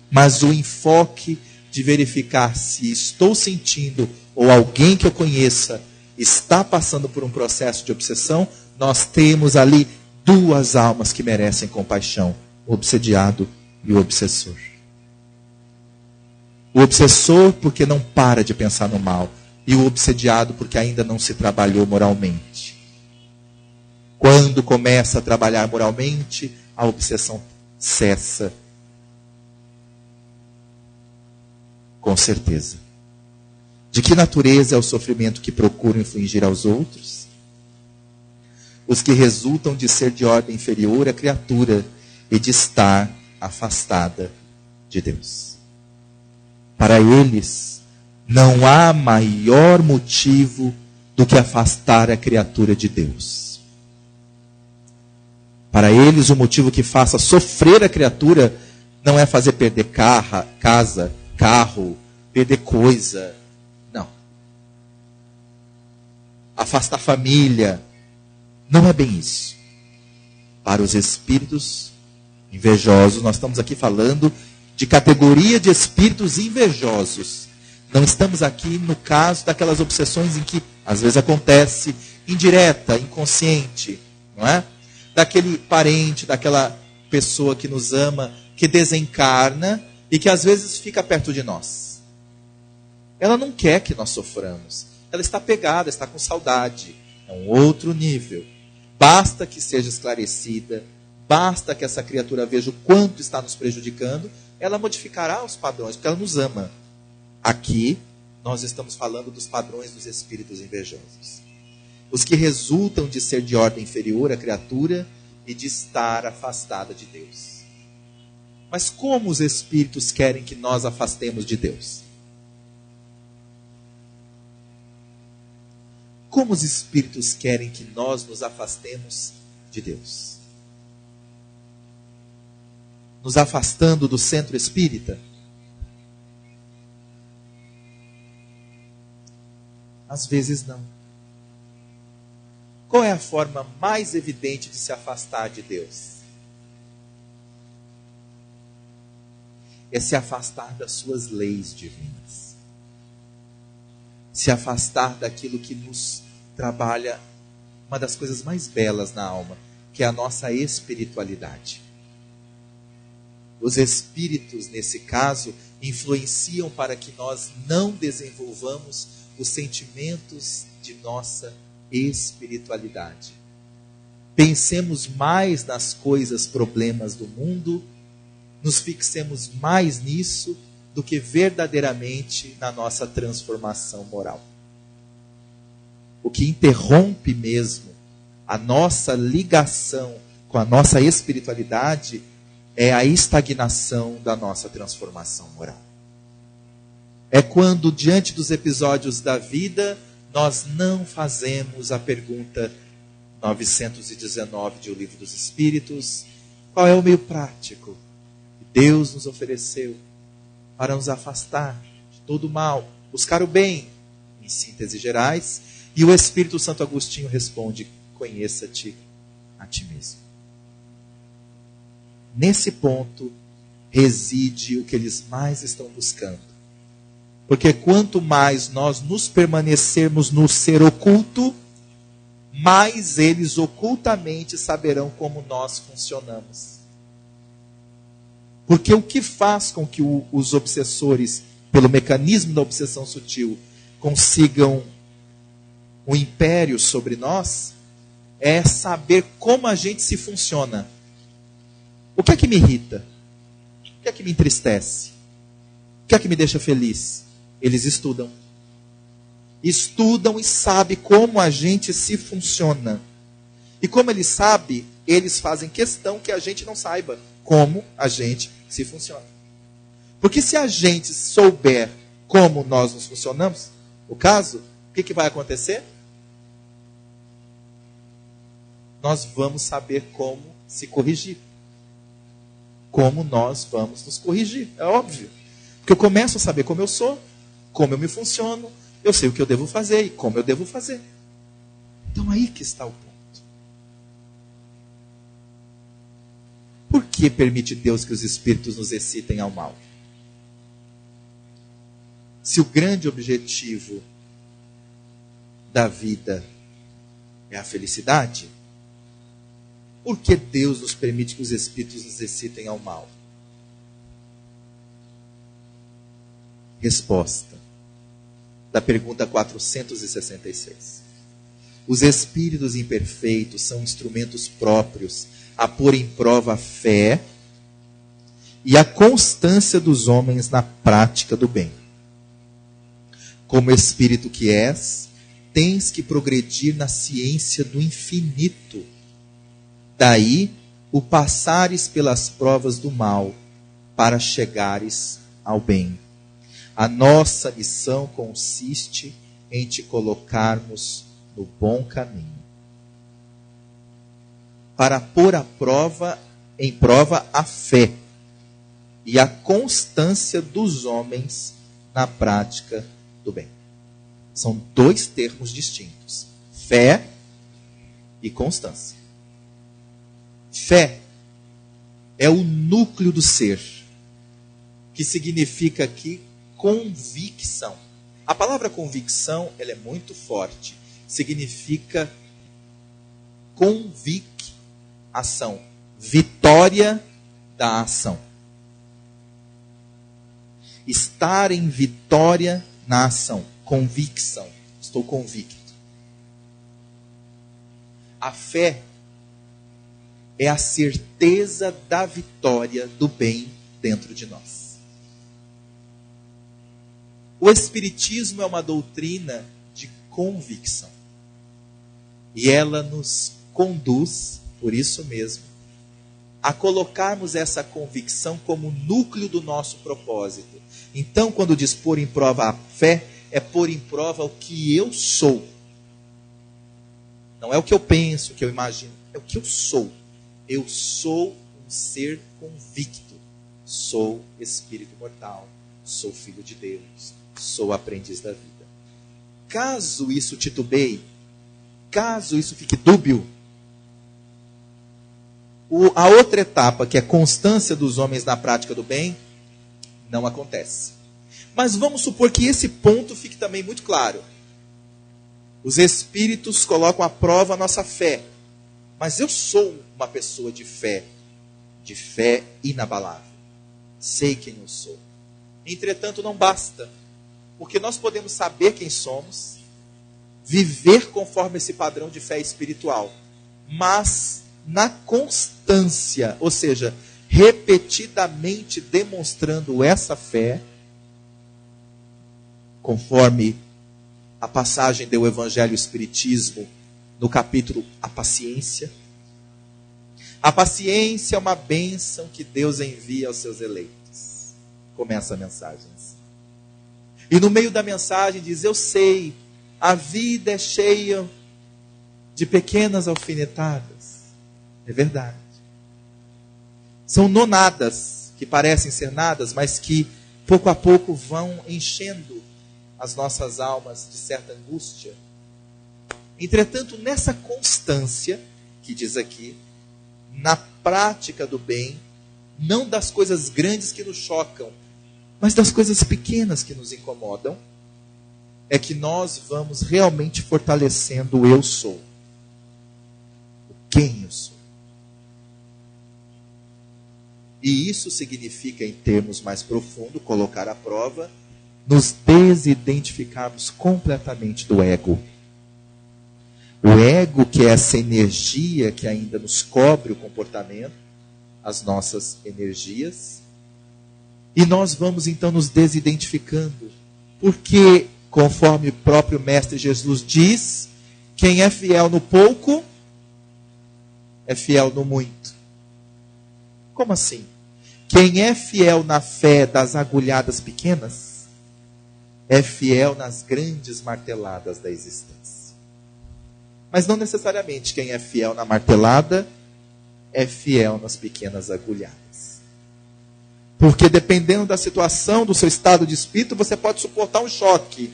Mas o enfoque de verificar se estou sentindo ou alguém que eu conheça está passando por um processo de obsessão. Nós temos ali duas almas que merecem compaixão: o obsediado e o obsessor. O obsessor porque não para de pensar no mal, e o obsediado porque ainda não se trabalhou moralmente. Quando começa a trabalhar moralmente, a obsessão cessa. Com certeza. De que natureza é o sofrimento que procuram infligir aos outros? Os que resultam de ser de ordem inferior à criatura e de estar afastada de Deus. Para eles, não há maior motivo do que afastar a criatura de Deus. Para eles, o motivo que faça sofrer a criatura não é fazer perder casa, carro, perder coisa. Não. Afastar a família. Não é bem isso. Para os espíritos invejosos, nós estamos aqui falando de categoria de espíritos invejosos. Não estamos aqui no caso daquelas obsessões em que às vezes acontece indireta, inconsciente, não é? Daquele parente, daquela pessoa que nos ama, que desencarna e que às vezes fica perto de nós. Ela não quer que nós soframos. Ela está pegada, está com saudade. É um outro nível. Basta que seja esclarecida, basta que essa criatura veja o quanto está nos prejudicando, ela modificará os padrões, porque ela nos ama. Aqui, nós estamos falando dos padrões dos espíritos invejosos. Os que resultam de ser de ordem inferior à criatura e de estar afastada de Deus. Mas como os espíritos querem que nós afastemos de Deus? Como os espíritos querem que nós nos afastemos de Deus? Nos afastando do centro espírita? Às vezes não. Qual é a forma mais evidente de se afastar de Deus? É se afastar das suas leis divinas. Se afastar daquilo que nos trabalha uma das coisas mais belas na alma, que é a nossa espiritualidade. Os espíritos, nesse caso, influenciam para que nós não desenvolvamos os sentimentos de nossa espiritualidade. Pensemos mais nas coisas, problemas do mundo, nos fixemos mais nisso do que verdadeiramente na nossa transformação moral. O que interrompe mesmo a nossa ligação com a nossa espiritualidade é a estagnação da nossa transformação moral. É quando, diante dos episódios da vida, nós não fazemos a pergunta 919 de O Livro dos Espíritos: qual é o meio prático que Deus nos ofereceu para nos afastar de todo o mal, buscar o bem, em síntese gerais? E o Espírito Santo Agostinho responde: conheça-te a ti mesmo. Nesse ponto reside o que eles mais estão buscando. Porque quanto mais nós nos permanecermos no ser oculto, mais eles ocultamente saberão como nós funcionamos. Porque o que faz com que os obsessores, pelo mecanismo da obsessão sutil, consigam um império sobre nós, é saber como a gente se funciona. O que é que me irrita? O que é que me entristece? O que é que me deixa feliz? Eles estudam. Estudam e sabem como a gente se funciona. E como eles sabem, eles fazem questão que a gente não saiba como a gente se funciona. Porque se a gente souber como nós nos funcionamos, o caso, o que vai acontecer? Nós vamos saber como se corrigir. Como nós vamos nos corrigir, é óbvio. Porque eu começo a saber como eu sou, como eu me funciono, eu sei o que eu devo fazer e como eu devo fazer. Então aí que está o ponto. Por que permite Deus que os espíritos nos excitem ao mal? Se o grande objetivo da vida é a felicidade, por que Deus nos permite que os espíritos nos excitem ao mal? Resposta da pergunta 466. Os espíritos imperfeitos são instrumentos próprios a pôr em prova a fé e a constância dos homens na prática do bem. Como espírito que és, tens que progredir na ciência do infinito. Daí, o passares pelas provas do mal, para chegares ao bem. A nossa missão consiste em te colocarmos no bom caminho. Para pôr em prova a fé e a constância dos homens na prática do bem. São dois termos distintos: fé e constância. Fé é o núcleo do ser, que significa aqui convicção. A palavra convicção, ela é muito forte. Significa ação, vitória da ação. Estar em vitória na ação, convicção. Estou convicto. A fé é a certeza da vitória do bem dentro de nós. O Espiritismo é uma doutrina de convicção. E ela nos conduz, por isso mesmo, a colocarmos essa convicção como núcleo do nosso propósito. Então, quando diz pôr em prova a fé, é pôr em prova o que eu sou. Não é o que eu penso, o que eu imagino, é o que eu sou. Eu sou um ser convicto. Sou espírito mortal. Sou filho de Deus. Sou aprendiz da vida. Caso isso titubeie, caso isso fique dúbio, a outra etapa, que é constância dos homens na prática do bem, não acontece. Mas vamos supor que esse ponto fique também muito claro. Os espíritos colocam à prova a nossa fé. Mas eu sou uma pessoa de fé inabalável. Sei quem eu sou. Entretanto, não basta. Porque nós podemos saber quem somos, viver conforme esse padrão de fé espiritual. Mas na constância, ou seja, repetidamente demonstrando essa fé, conforme a passagem do Evangelho Espiritismo, no capítulo A Paciência. A paciência é uma bênção que Deus envia aos seus eleitos. Começa a mensagem assim. E no meio da mensagem diz: eu sei, a vida é cheia de pequenas alfinetadas. É verdade. São nonadas que parecem ser nadas, mas que pouco a pouco vão enchendo as nossas almas de certa angústia. Entretanto, nessa constância, que diz aqui, na prática do bem, não das coisas grandes que nos chocam, mas das coisas pequenas que nos incomodam, é que nós vamos realmente fortalecendo o eu sou. quem eu sou. E isso significa, em termos mais profundos, colocar à prova, nos desidentificarmos completamente do ego. O ego, que é essa energia que ainda nos cobre o comportamento, as nossas energias. E nós vamos então nos desidentificando. Porque, conforme o próprio Mestre Jesus diz, quem é fiel no pouco, é fiel no muito. Como assim? Quem é fiel na fé das agulhadas pequenas, é fiel nas grandes marteladas da existência. Mas não necessariamente quem é fiel na martelada é fiel nas pequenas agulhadas. Porque dependendo da situação, do seu estado de espírito, você pode suportar um choque.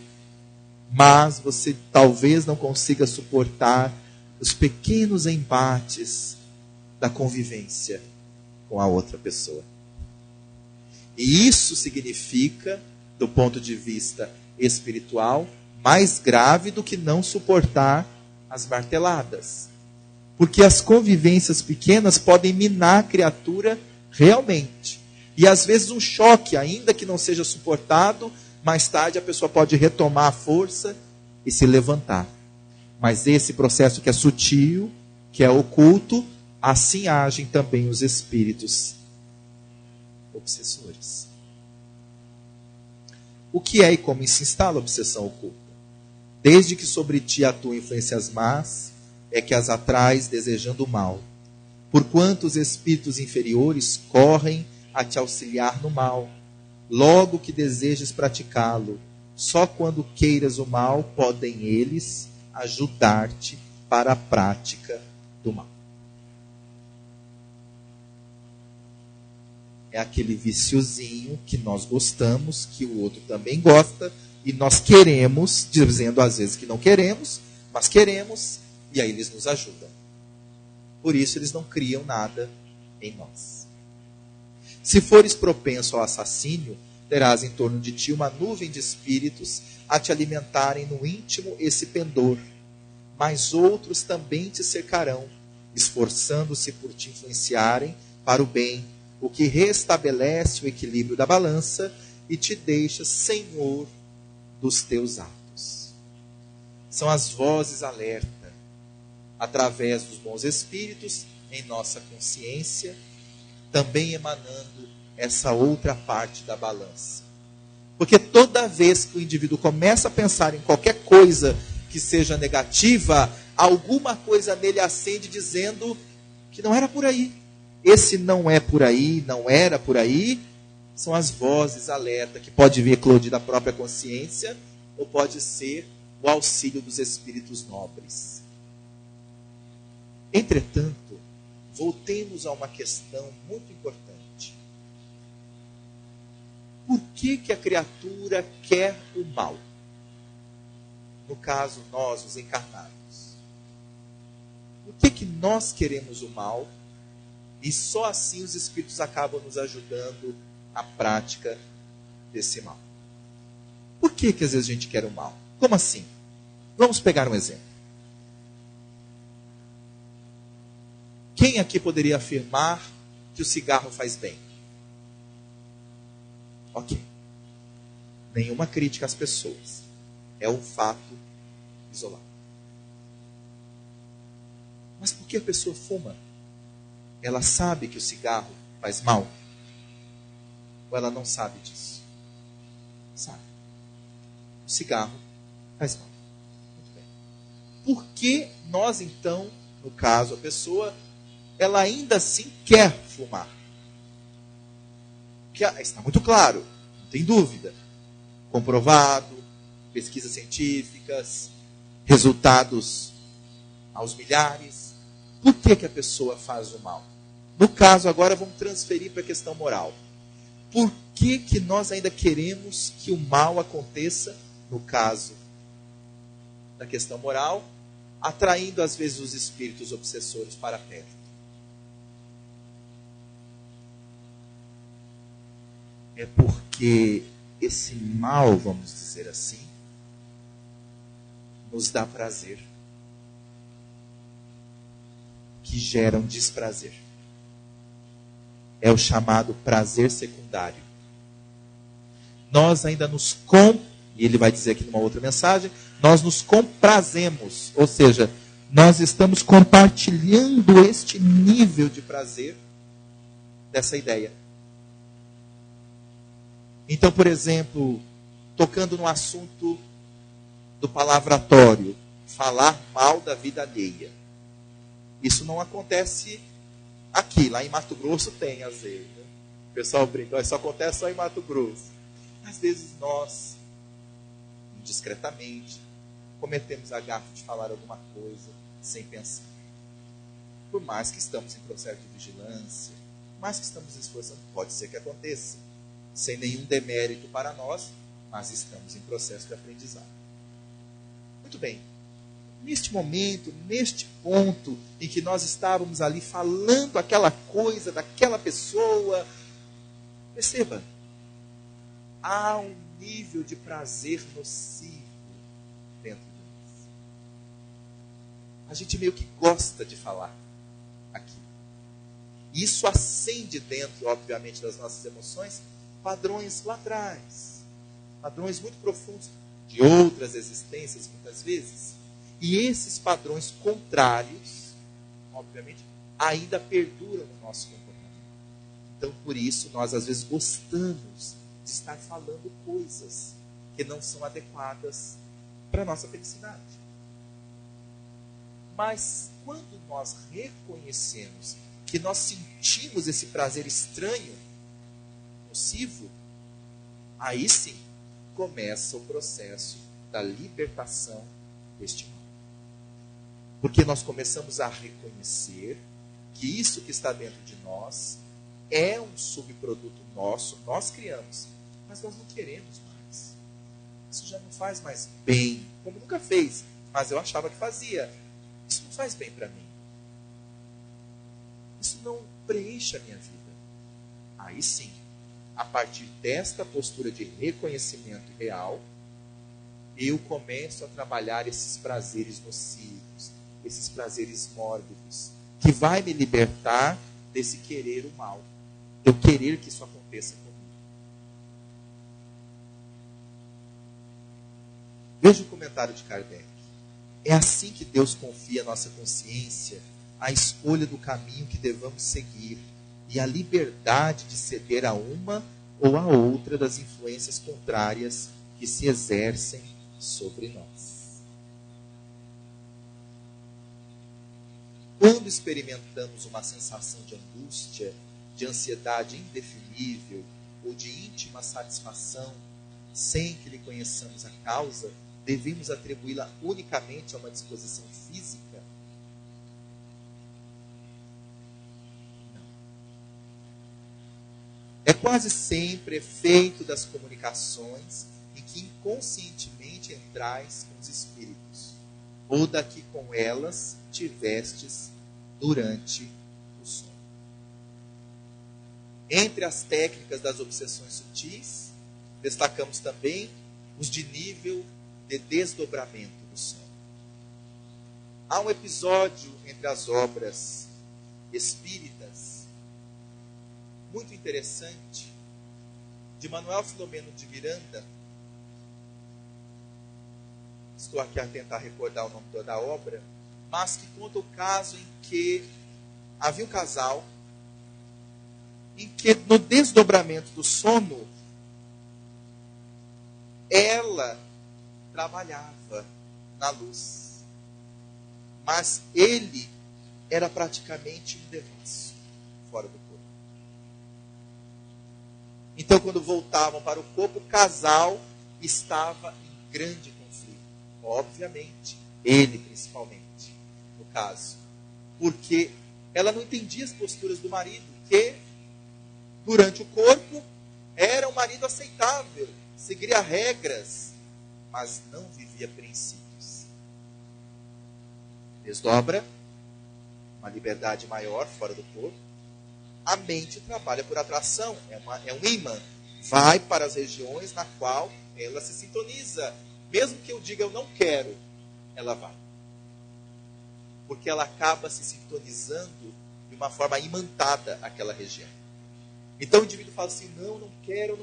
Mas você talvez não consiga suportar os pequenos embates da convivência com a outra pessoa. E isso significa, do ponto de vista espiritual, mais grave do que não suportar as marteladas. Porque as convivências pequenas podem minar a criatura realmente. E às vezes um choque, ainda que não seja suportado, mais tarde a pessoa pode retomar a força e se levantar. Mas esse processo que é sutil, que é oculto, assim agem também os espíritos obsessores. O que é e como se instala a obsessão oculta? Desde que sobre ti atuam influências más, é que as atrais desejando o mal. Porquanto os espíritos inferiores correm a te auxiliar no mal, logo que desejes praticá-lo. Só quando queiras o mal, podem eles ajudar-te para a prática do mal. É aquele viciozinho que nós gostamos, que o outro também gosta, e nós queremos, dizendo às vezes que não queremos, mas queremos, e aí eles nos ajudam. Por isso eles não criam nada em nós. Se fores propenso ao assassínio, terás em torno de ti uma nuvem de espíritos a te alimentarem no íntimo esse pendor. Mas outros também te cercarão, esforçando-se por te influenciarem para o bem, o que restabelece o equilíbrio da balança e te deixa senhor dos teus atos. São as vozes alerta, através dos bons espíritos, em nossa consciência, também emanando essa outra parte da balança. Porque toda vez que o indivíduo começa a pensar em qualquer coisa que seja negativa, alguma coisa nele acende dizendo que não era por aí. Esse não é por aí, não era por aí, são as vozes alerta, que pode vir eclodir da própria consciência, ou pode ser o auxílio dos espíritos nobres. Entretanto, voltemos a uma questão muito importante. Por que a criatura quer o mal? No caso, nós, os encarnados. Por que nós queremos o mal? E só assim os espíritos acabam nos ajudando na prática desse mal. Por que às vezes a gente quer o mal? Como assim? Vamos pegar um exemplo. Quem aqui poderia afirmar que o cigarro faz bem? Ok. Nenhuma crítica às pessoas. É um fato isolado. Mas por que a pessoa fuma? Ela sabe que o cigarro faz mal? Ou ela não sabe disso? Sabe. O cigarro faz mal. Muito bem. Por que nós, então, no caso, a pessoa, ela ainda assim quer fumar? Porque está muito claro, não tem dúvida. Comprovado, pesquisas científicas, resultados aos milhares. Por que a pessoa faz o mal? No caso, agora vamos transferir para a questão moral. Por que nós ainda queremos que o mal aconteça, no caso da questão moral, atraindo às vezes os espíritos obsessores para perto? É porque esse mal, vamos dizer assim, nos dá prazer. que geram desprazer. É o chamado prazer secundário. Nós ainda e ele vai dizer aqui numa outra mensagem, nós nos comprazemos, ou seja, nós estamos compartilhando este nível de prazer dessa ideia. Então, por exemplo, tocando no assunto do palavratório, falar mal da vida alheia. Isso não acontece aqui, lá em Mato Grosso tem às vezes. Né? O pessoal brinca, isso acontece só em Mato Grosso. Às vezes nós, indiscretamente, cometemos a gafe de falar alguma coisa sem pensar. Por mais que estamos em processo de vigilância, por mais que estamos esforçando, pode ser que aconteça. Sem nenhum demérito para nós, mas estamos em processo de aprendizado. Muito bem. Neste momento, neste ponto em que nós estávamos ali falando aquela coisa daquela pessoa, perceba, há um nível de prazer nocivo dentro de nós. A gente meio que gosta de falar aqui. Isso acende dentro, obviamente, das nossas emoções, padrões lá atrás. Padrões muito profundos de outras existências, muitas vezes. E esses padrões contrários, obviamente, ainda perduram no nosso comportamento. Então, por isso, nós às vezes gostamos de estar falando coisas que não são adequadas para a nossa felicidade. Mas, quando nós reconhecemos que nós sentimos esse prazer estranho, nocivo, aí sim começa o processo da libertação deste mal. Porque nós começamos a reconhecer que isso que está dentro de nós é um subproduto nosso, nós criamos, mas nós não queremos mais. Isso já não faz mais bem, como nunca fez, mas eu achava que fazia. Isso não faz bem para mim. Isso não preenche a minha vida. Aí sim, a partir desta postura de reconhecimento real, eu começo a trabalhar esses prazeres nocivos, esses prazeres mórbidos, que vai me libertar desse querer o mal. Eu querer que isso aconteça comigo. Veja o comentário de Kardec. É assim que Deus confia à nossa consciência a escolha do caminho que devamos seguir e a liberdade de ceder a uma ou a outra das influências contrárias que se exercem sobre nós. Quando experimentamos uma sensação de angústia, de ansiedade indefinível ou de íntima satisfação, sem que lhe conheçamos a causa, devemos atribuí-la unicamente a uma disposição física? Não. É quase sempre efeito das comunicações em que inconscientemente entrais com os espíritos, ou da que com elas tivestes durante o sono. Entre as técnicas das obsessões sutis, destacamos também os de nível de desdobramento do sono. Há um episódio entre as obras espíritas muito interessante de Manuel Filomeno de Miranda. Estou aqui a tentar recordar o nome da obra, mas que conta o caso em que havia um casal em que no desdobramento do sono ela trabalhava na luz, mas ele era praticamente um devasso fora do corpo. Então, quando voltavam para o corpo, o casal estava em grande conflito. Obviamente, ele principalmente, no caso. Porque ela não entendia as posturas do marido, que durante o corpo era um marido aceitável, seguia regras, mas não vivia princípios. Desdobra, uma liberdade maior fora do corpo. A mente trabalha por atração, é um imã. Vai para as regiões na qual ela se sintoniza. Mesmo que eu diga eu não quero, ela vai. porque ela acaba se sintonizando de uma forma imantada àquela região. Então o indivíduo fala assim, não quero,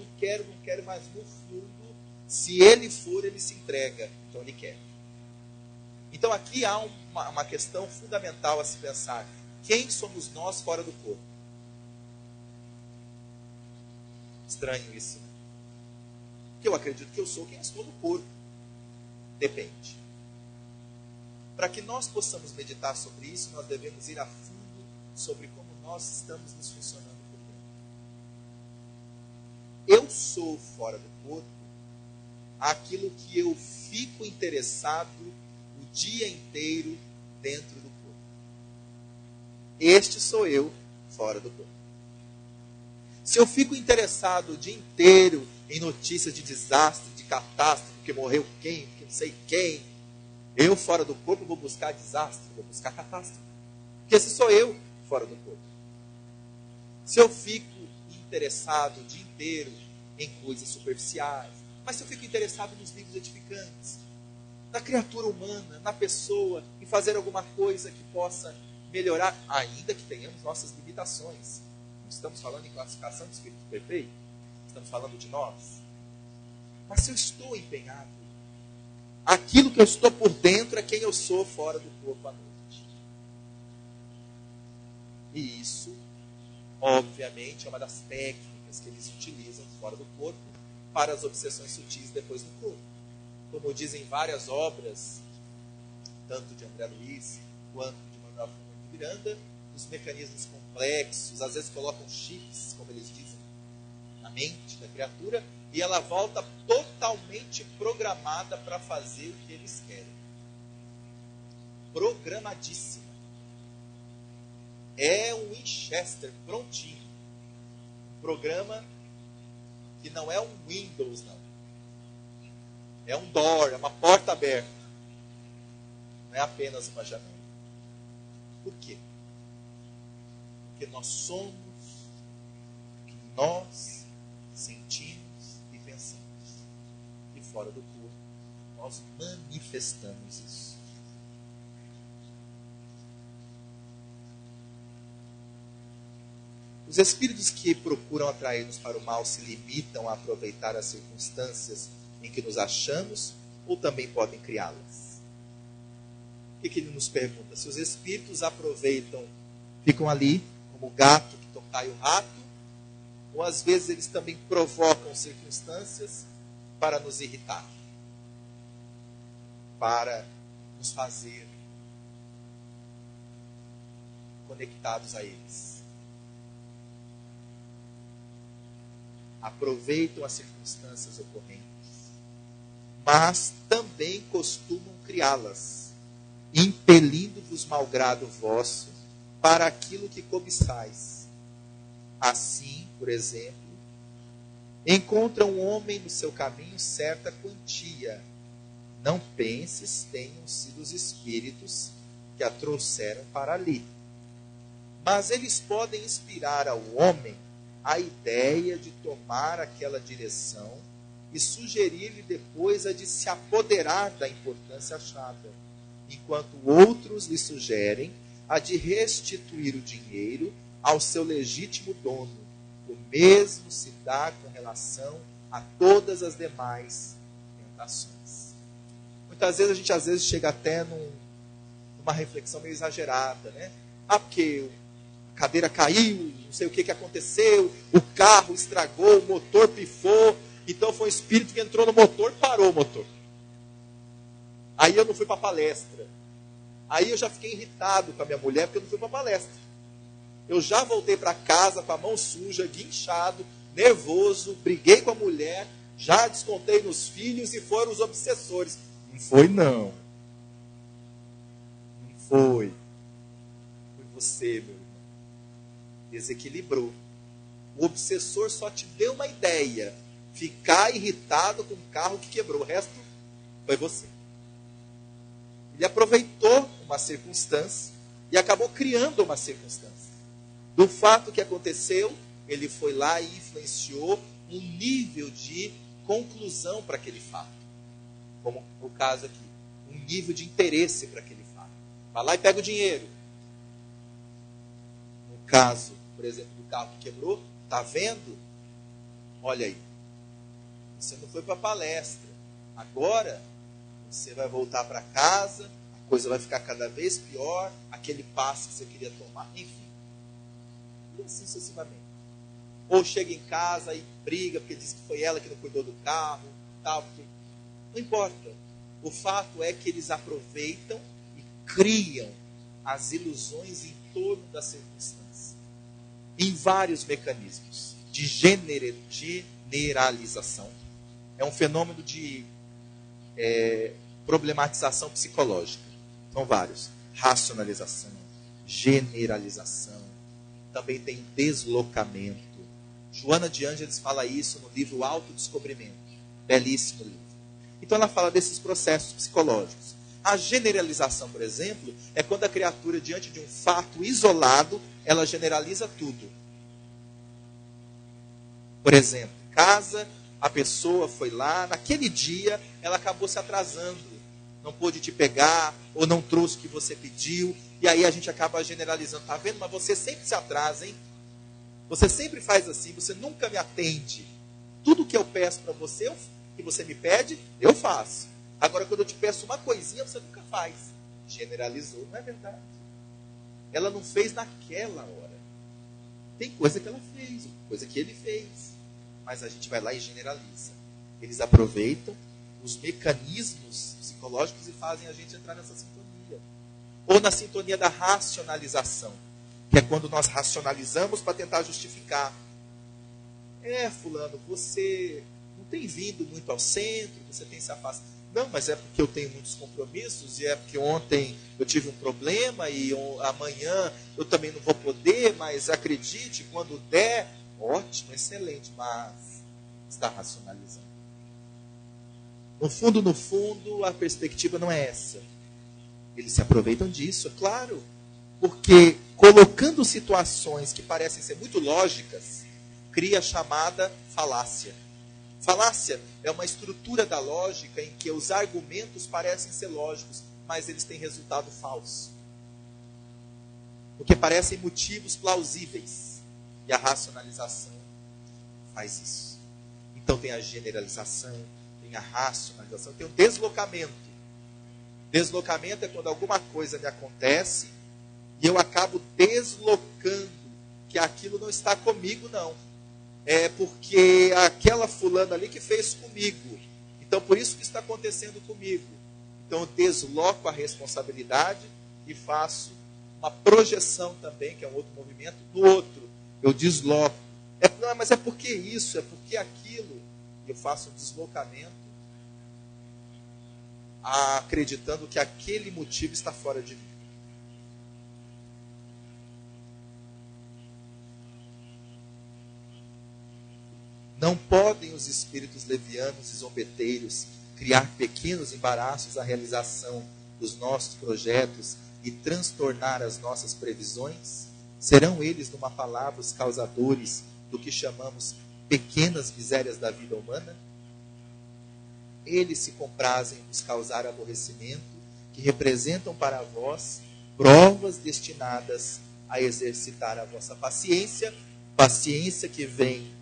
mas no fundo, se ele for, ele se entrega, então ele quer. Então aqui há uma questão fundamental a se pensar. Quem somos nós fora do corpo? Estranho isso, né? Porque eu acredito que eu sou quem eu sou no corpo. Depende. Para que nós possamos meditar sobre isso, nós devemos ir a fundo sobre como nós estamos nos funcionando por dentro. Eu sou fora do corpo aquilo que eu fico interessado o dia inteiro dentro do corpo. Este sou eu fora do corpo. Se eu fico interessado o dia inteiro em notícias de desastre, de catástrofe, que morreu quem, que não sei quem, eu fora do corpo vou buscar desastre, vou buscar catástrofe. Porque esse sou eu fora do corpo. Se eu fico interessado o dia inteiro em coisas superficiais, mas se eu fico interessado nos livros edificantes, na criatura humana, na pessoa, em fazer alguma coisa que possa melhorar, ainda que tenhamos nossas limitações. Não estamos falando em classificação de espírito perfeito, estamos falando de nós. Mas se eu estou empenhado, aquilo que eu estou por dentro é quem eu sou fora do corpo à noite. E isso, obviamente, é uma das técnicas que eles utilizam fora do corpo para as obsessões sutis depois do corpo. Como dizem várias obras, tanto de André Luiz quanto de Manuel Filomeno de Miranda, os mecanismos complexos, às vezes colocam chips, como eles dizem, na mente da criatura, e ela volta totalmente programada para fazer o que eles querem. Programadíssima. É um Winchester prontinho. Um programa que não é um Windows, não. É um door, é uma porta aberta. Não é apenas uma janela. Por quê? Porque nós somos o que nós sentimos e pensamos. E fora do corpo, nós manifestamos isso. Os espíritos que procuram atrair-nos para o mal se limitam a aproveitar as circunstâncias em que nos achamos ou também podem criá-las? O que ele nos pergunta? Se os espíritos aproveitam, ficam ali, como o gato que tocai o rato, ou às vezes eles também provocam circunstâncias para nos irritar, para nos fazer conectados a eles. Aproveitam as circunstâncias ocorrentes, mas também costumam criá-las, impelindo-vos malgrado vosso para aquilo que cobiçais. Assim, por exemplo, encontra um homem no seu caminho certa quantia. Não penses tenham sido os espíritos que a trouxeram para ali. Mas eles podem inspirar ao homem a ideia de tomar aquela direção e sugerir-lhe depois a de se apoderar da importância achada, enquanto outros lhe sugerem a de restituir o dinheiro ao seu legítimo dono. O mesmo se dá com relação a todas as demais tentações. Muitas vezes a gente chega até numa reflexão meio exagerada, né? Porque a cadeira caiu, não sei o que aconteceu, o carro estragou, o motor pifou, então foi um espírito que entrou no motor e parou o motor. Aí eu não fui para a palestra. Aí eu já fiquei irritado com a minha mulher porque eu não fui para a palestra. Eu já voltei para casa com a mão suja, guinchado, nervoso, briguei com a mulher, já descontei nos filhos e foram os obsessores. Não foi não. Não foi. Foi você, meu irmão. Desequilibrou. O obsessor só te deu uma ideia. Ficar irritado com o carro que quebrou. O resto foi você. Ele aproveitou uma circunstância e acabou criando uma circunstância. Do fato que aconteceu, ele foi lá e influenciou um nível de conclusão para aquele fato. Como o caso aqui. Um nível de interesse para aquele fato. Vai lá e pega o dinheiro. No caso, por exemplo, do carro que quebrou, está vendo? Olha aí. Você não foi para a palestra. Agora, você vai voltar para casa, a coisa vai ficar cada vez pior, aquele passo que você queria tomar, enfim. E assim sucessivamente. Ou chega em casa e briga porque diz que foi ela que não cuidou do carro, tal. Porque... Não importa. O fato é que eles aproveitam e criam as ilusões em torno da circunstância. Em vários mecanismos de generalização. É um fenômeno de problematização psicológica. São vários. Racionalização, generalização. Também tem deslocamento. Joana de Ângeles fala isso no livro Autodescobrimento. Belíssimo livro. Então ela fala desses processos psicológicos. A generalização, por exemplo, é quando a criatura, diante de um fato isolado, ela generaliza tudo. Por exemplo, em casa, a pessoa foi lá, naquele dia, ela acabou se atrasando. Não pôde te pegar, ou não trouxe o que você pediu, e aí a gente acaba generalizando. Tá vendo? Mas você sempre se atrasa, hein? Você sempre faz assim, você nunca me atende. Tudo que eu peço para você, que você me pede, eu faço. Agora, quando eu te peço uma coisinha, você nunca faz. Generalizou, não é verdade? Ela não fez naquela hora. Tem coisa que ela fez, coisa que ele fez. Mas a gente vai lá e generaliza. Eles aproveitam os mecanismos psicológicos e fazem a gente entrar nessa sintonia. Ou na sintonia da racionalização, que é quando nós racionalizamos para tentar justificar. Fulano, você não tem vindo muito ao centro, você tem se afastado. Não, mas é porque eu tenho muitos compromissos, e é porque ontem eu tive um problema, e amanhã eu também não vou poder, mas acredite, quando der, ótimo, excelente, mas está racionalizando. No fundo, a perspectiva não é essa. Eles se aproveitam disso, é claro, porque colocando situações que parecem ser muito lógicas, cria a chamada falácia. Falácia é uma estrutura da lógica em que os argumentos parecem ser lógicos, mas eles têm resultado falso. Porque parecem motivos plausíveis. E a racionalização faz isso. Então tem a generalização, tem a racionalização, tem o deslocamento. Deslocamento é quando alguma coisa me acontece e eu acabo deslocando que aquilo não está comigo, não. É porque aquela fulana ali que fez comigo. Então, por isso que está acontecendo comigo. Então, eu desloco a responsabilidade e faço uma projeção também, que é um outro movimento, no outro. Eu desloco. Não, mas é porque isso, é porque aquilo. Eu faço um deslocamento acreditando que aquele motivo está fora de mim. Não podem os espíritos levianos e zombeteiros criar pequenos embaraços à realização dos nossos projetos e transtornar as nossas previsões? Serão eles, numa palavra, os causadores do que chamamos pequenas misérias da vida humana? Eles se comprazem em nos causar aborrecimento, que representam para vós provas destinadas a exercitar a vossa paciência, paciência que vem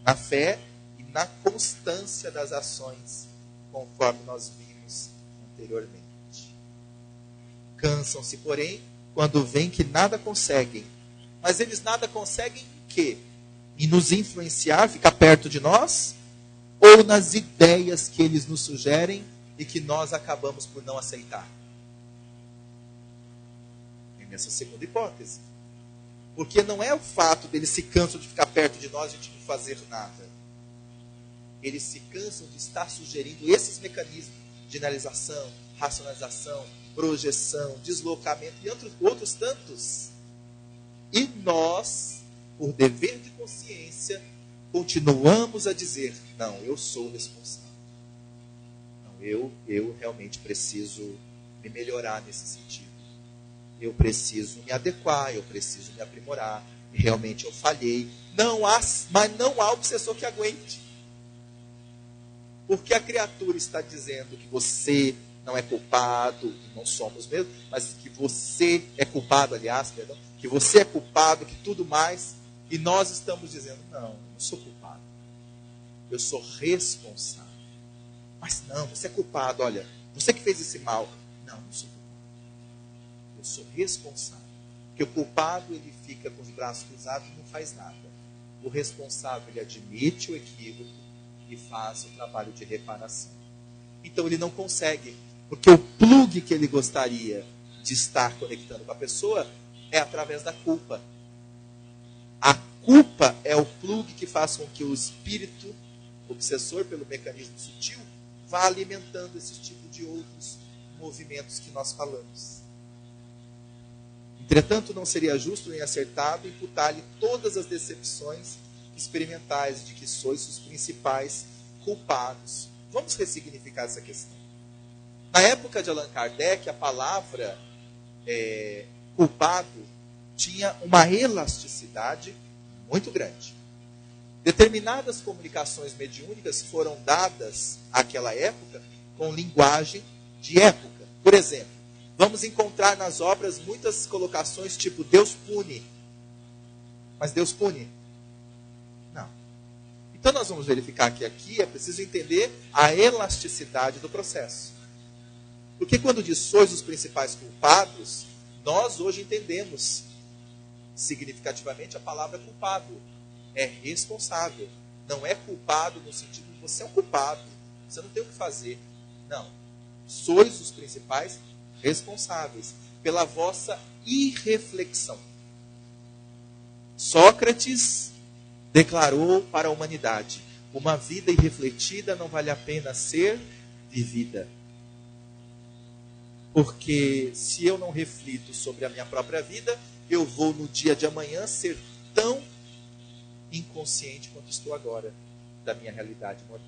na fé e na constância das ações, conforme nós vimos anteriormente. Cansam-se, porém, quando veem que nada conseguem. Mas eles nada conseguem em quê? Em nos influenciar, ficar perto de nós? Ou nas ideias que eles nos sugerem e que nós acabamos por não aceitar? É nessa segunda hipótese. Porque não é o fato deles se cansam de ficar perto de nós e de não fazer nada. Eles se cansam de estar sugerindo esses mecanismos de generalização, racionalização, projeção, deslocamento e outros tantos. E nós, por dever de consciência, continuamos a dizer, não, eu sou responsável. Não, eu realmente preciso me melhorar nesse sentido. Eu preciso me adequar, eu preciso me aprimorar. Realmente eu falhei. Mas não há obsessor que aguente. Porque a criatura está dizendo que você não é culpado, não somos mesmo, mas que você é culpado, aliás, perdão, que você é culpado, que tudo mais, e nós estamos dizendo, não sou culpado, eu sou responsável. Mas não, você é culpado, olha, você que fez esse mal. Não sou culpado, eu sou responsável. Porque o culpado, ele fica com os braços cruzados e não faz nada. O responsável, ele admite o equívoco e faz o trabalho de reparação. Então ele não consegue, porque o plug que ele gostaria de estar conectando com a pessoa é através da culpa. A culpa é o plug que faz com que o espírito obsessor, pelo mecanismo sutil, vá alimentando esse tipo de outros movimentos que nós falamos. Entretanto, não seria justo nem acertado imputar-lhe todas as decepções experimentais de que sois os principais culpados. Vamos ressignificar essa questão. Na época de Allan Kardec, a palavra culpado tinha uma elasticidade muito grande. Determinadas comunicações mediúnicas foram dadas àquela época com linguagem de época. Por exemplo, vamos encontrar nas obras muitas colocações tipo Deus pune. Mas Deus pune? Não. Então nós vamos verificar que aqui é preciso entender a elasticidade do processo. Porque quando diz sois os principais culpados, nós hoje entendemos significativamente a palavra culpado. É responsável. Não é culpado no sentido de você é um culpado. Você não tem o que fazer. Não. Sois os principais responsáveis pela vossa irreflexão. Sócrates declarou para a humanidade: uma vida irrefletida não vale a pena ser vivida. Porque se eu não reflito sobre a minha própria vida, eu vou no dia de amanhã ser tão inconsciente quanto estou agora da minha realidade mortal.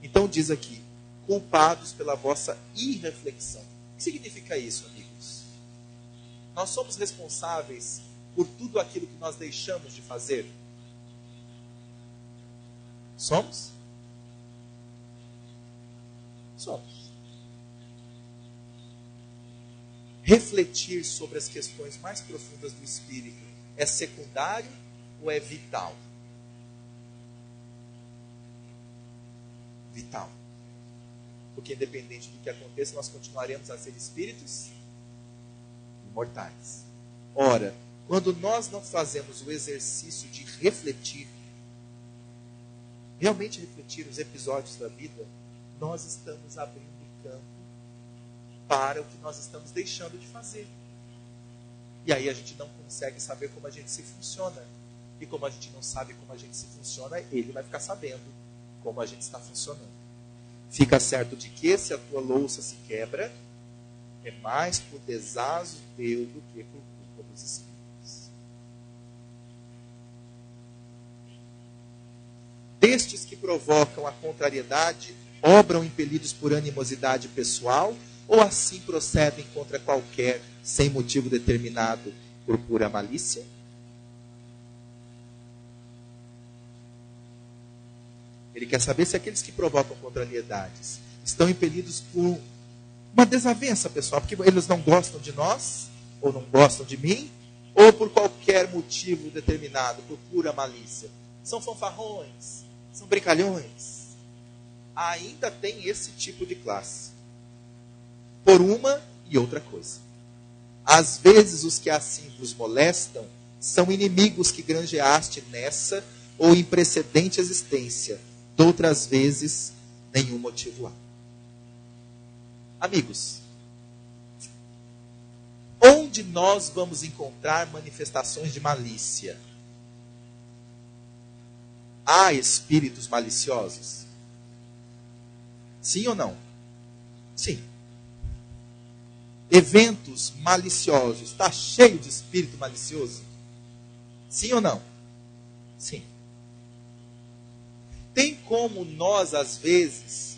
Então diz aqui, culpados pela vossa irreflexão. O que significa isso, amigos? Nós somos responsáveis por tudo aquilo que nós deixamos de fazer? Somos? Somos. Refletir sobre as questões mais profundas do espírito é secundário ou é vital? Vital. Porque independente do que aconteça, nós continuaremos a ser espíritos imortais. Ora, quando nós não fazemos o exercício de refletir, realmente refletir os episódios da vida, nós estamos abrindo campo para o que nós estamos deixando de fazer. E aí a gente não consegue saber como a gente se funciona. E como a gente não sabe como a gente se funciona, ele vai ficar sabendo como a gente está funcionando. Fica certo de que se a tua louça se quebra, é mais por desazo teu do que por culpa dos espíritos. Destes que provocam a contrariedade, obram impelidos por animosidade pessoal, ou assim procedem contra qualquer, sem motivo determinado, por pura malícia? Ele quer saber se aqueles que provocam contrariedades estão impelidos por uma desavença pessoal, porque eles não gostam de nós, ou não gostam de mim, ou por qualquer motivo determinado, por pura malícia. São fanfarrões, são brincalhões. Ainda tem esse tipo de classe. Por uma e outra coisa. Às vezes os que assim vos molestam são inimigos que granjeaste nessa ou em precedente existência. Outras vezes, nenhum motivo há. Amigos, onde nós vamos encontrar manifestações de malícia? Há espíritos maliciosos? Sim ou não? Sim. Eventos maliciosos, está cheio de espírito malicioso? Sim ou não? Sim. Tem como nós, às vezes,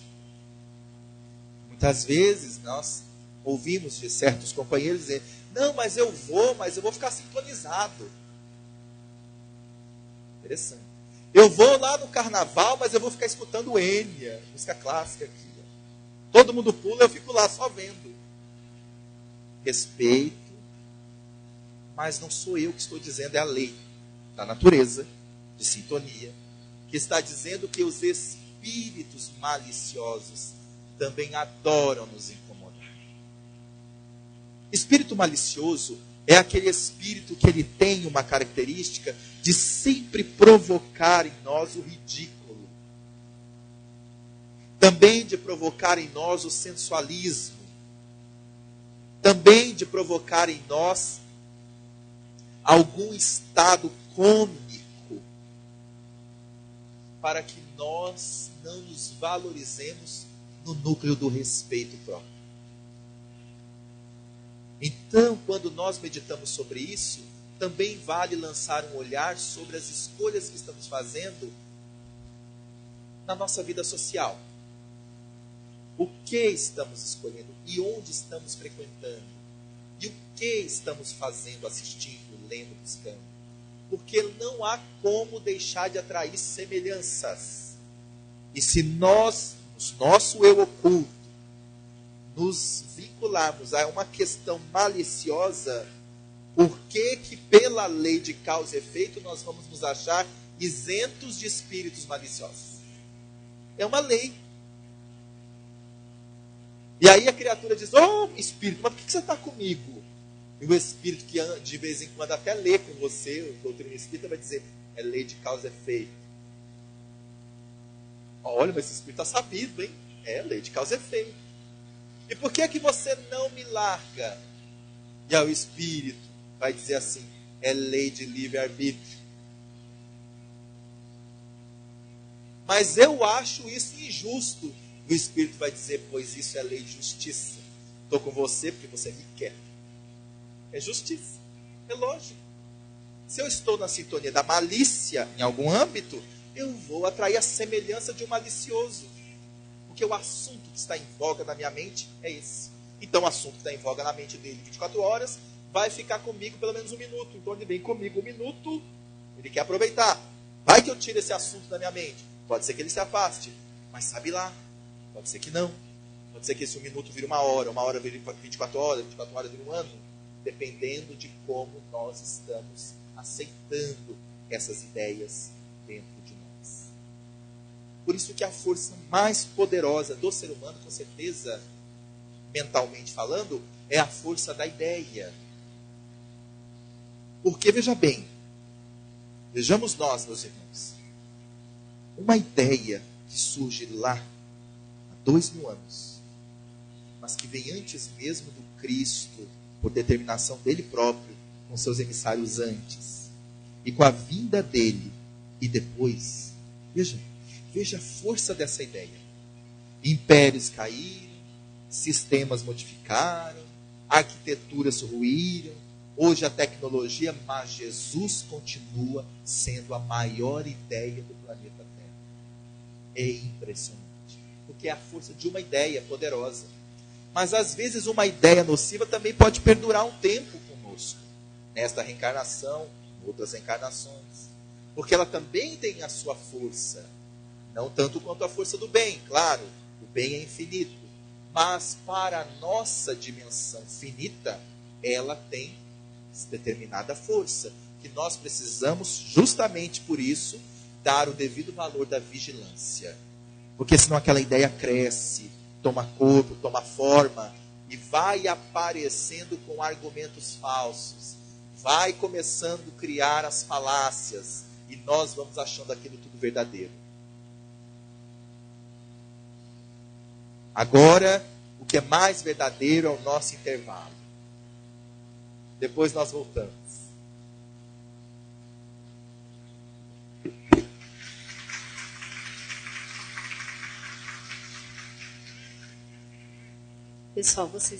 muitas vezes, nós ouvimos de certos companheiros dizer, não, mas eu vou ficar sintonizado. Interessante. Eu vou lá no carnaval, mas eu vou ficar escutando Enya, música clássica aqui. Todo mundo pula, eu fico lá só vendo. Respeito, mas não sou eu que estou dizendo, é a lei da natureza, de sintonia, que está dizendo que os espíritos maliciosos também adoram nos incomodar. Espírito malicioso é aquele espírito que ele tem uma característica de sempre provocar em nós o ridículo. Também de provocar em nós o sensualismo. Também de provocar em nós algum estado cômico, para que nós não nos valorizemos no núcleo do respeito próprio. Então, quando nós meditamos sobre isso, também vale lançar um olhar sobre as escolhas que estamos fazendo na nossa vida social. O que estamos escolhendo e onde estamos frequentando? E o que estamos fazendo, assistindo, lendo, buscando? Porque não há como deixar de atrair semelhanças. E se nós, no nosso eu oculto, nos vincularmos a uma questão maliciosa, por que pela lei de causa e efeito nós vamos nos achar isentos de espíritos maliciosos? É uma lei. E aí a criatura diz, espírito, mas por que você está comigo? E o espírito que de vez em quando até lê com você, o doutrina espírita vai dizer, é lei de causa e efeito. Olha, mas esse espírito está sabido, hein? É lei de causa e efeito. E por que você não me larga? E aí o espírito vai dizer assim, é lei de livre-arbítrio. Mas eu acho isso injusto. O espírito vai dizer, pois isso é lei de justiça. Estou com você porque você me quer. É justiça. É lógico. Se eu estou na sintonia da malícia em algum âmbito, eu vou atrair a semelhança de um malicioso. Porque o assunto que está em voga na minha mente é esse. Então o assunto que está em voga na mente dele 24 horas vai ficar comigo pelo menos 1 minuto. Então ele vem comigo 1 minuto, ele quer aproveitar. Vai que eu tiro esse assunto da minha mente. Pode ser que ele se afaste, mas sabe lá. Pode ser que não. Pode ser que esse 1 minuto vire 1 hora vire 24 horas vire 1 ano. Dependendo de como nós estamos aceitando essas ideias dentro de nós. Por isso que a força mais poderosa do ser humano, com certeza, mentalmente falando, é a força da ideia. Porque, veja bem, vejamos nós, meus irmãos, uma ideia que surge lá há 2000 anos, mas que vem antes mesmo do Cristo, por determinação dele próprio, com seus emissários antes, e com a vinda dele, e depois, veja a força dessa ideia. Impérios caíram, sistemas modificaram, arquiteturas ruíram, hoje a tecnologia, mas Jesus continua sendo a maior ideia do planeta Terra. É impressionante, porque é a força de uma ideia poderosa. Mas às vezes uma ideia nociva também pode perdurar um tempo conosco, nesta reencarnação, em outras reencarnações, porque ela também tem a sua força, não tanto quanto a força do bem, claro, o bem é infinito, mas para a nossa dimensão finita, ela tem determinada força, que nós precisamos justamente por isso dar o devido valor da vigilância, porque senão aquela ideia cresce, toma corpo, toma forma e vai aparecendo com argumentos falsos, vai começando a criar as falácias e nós vamos achando aquilo tudo verdadeiro. Agora, o que é mais verdadeiro é o nosso intervalo. Depois nós voltamos. Pessoal, vocês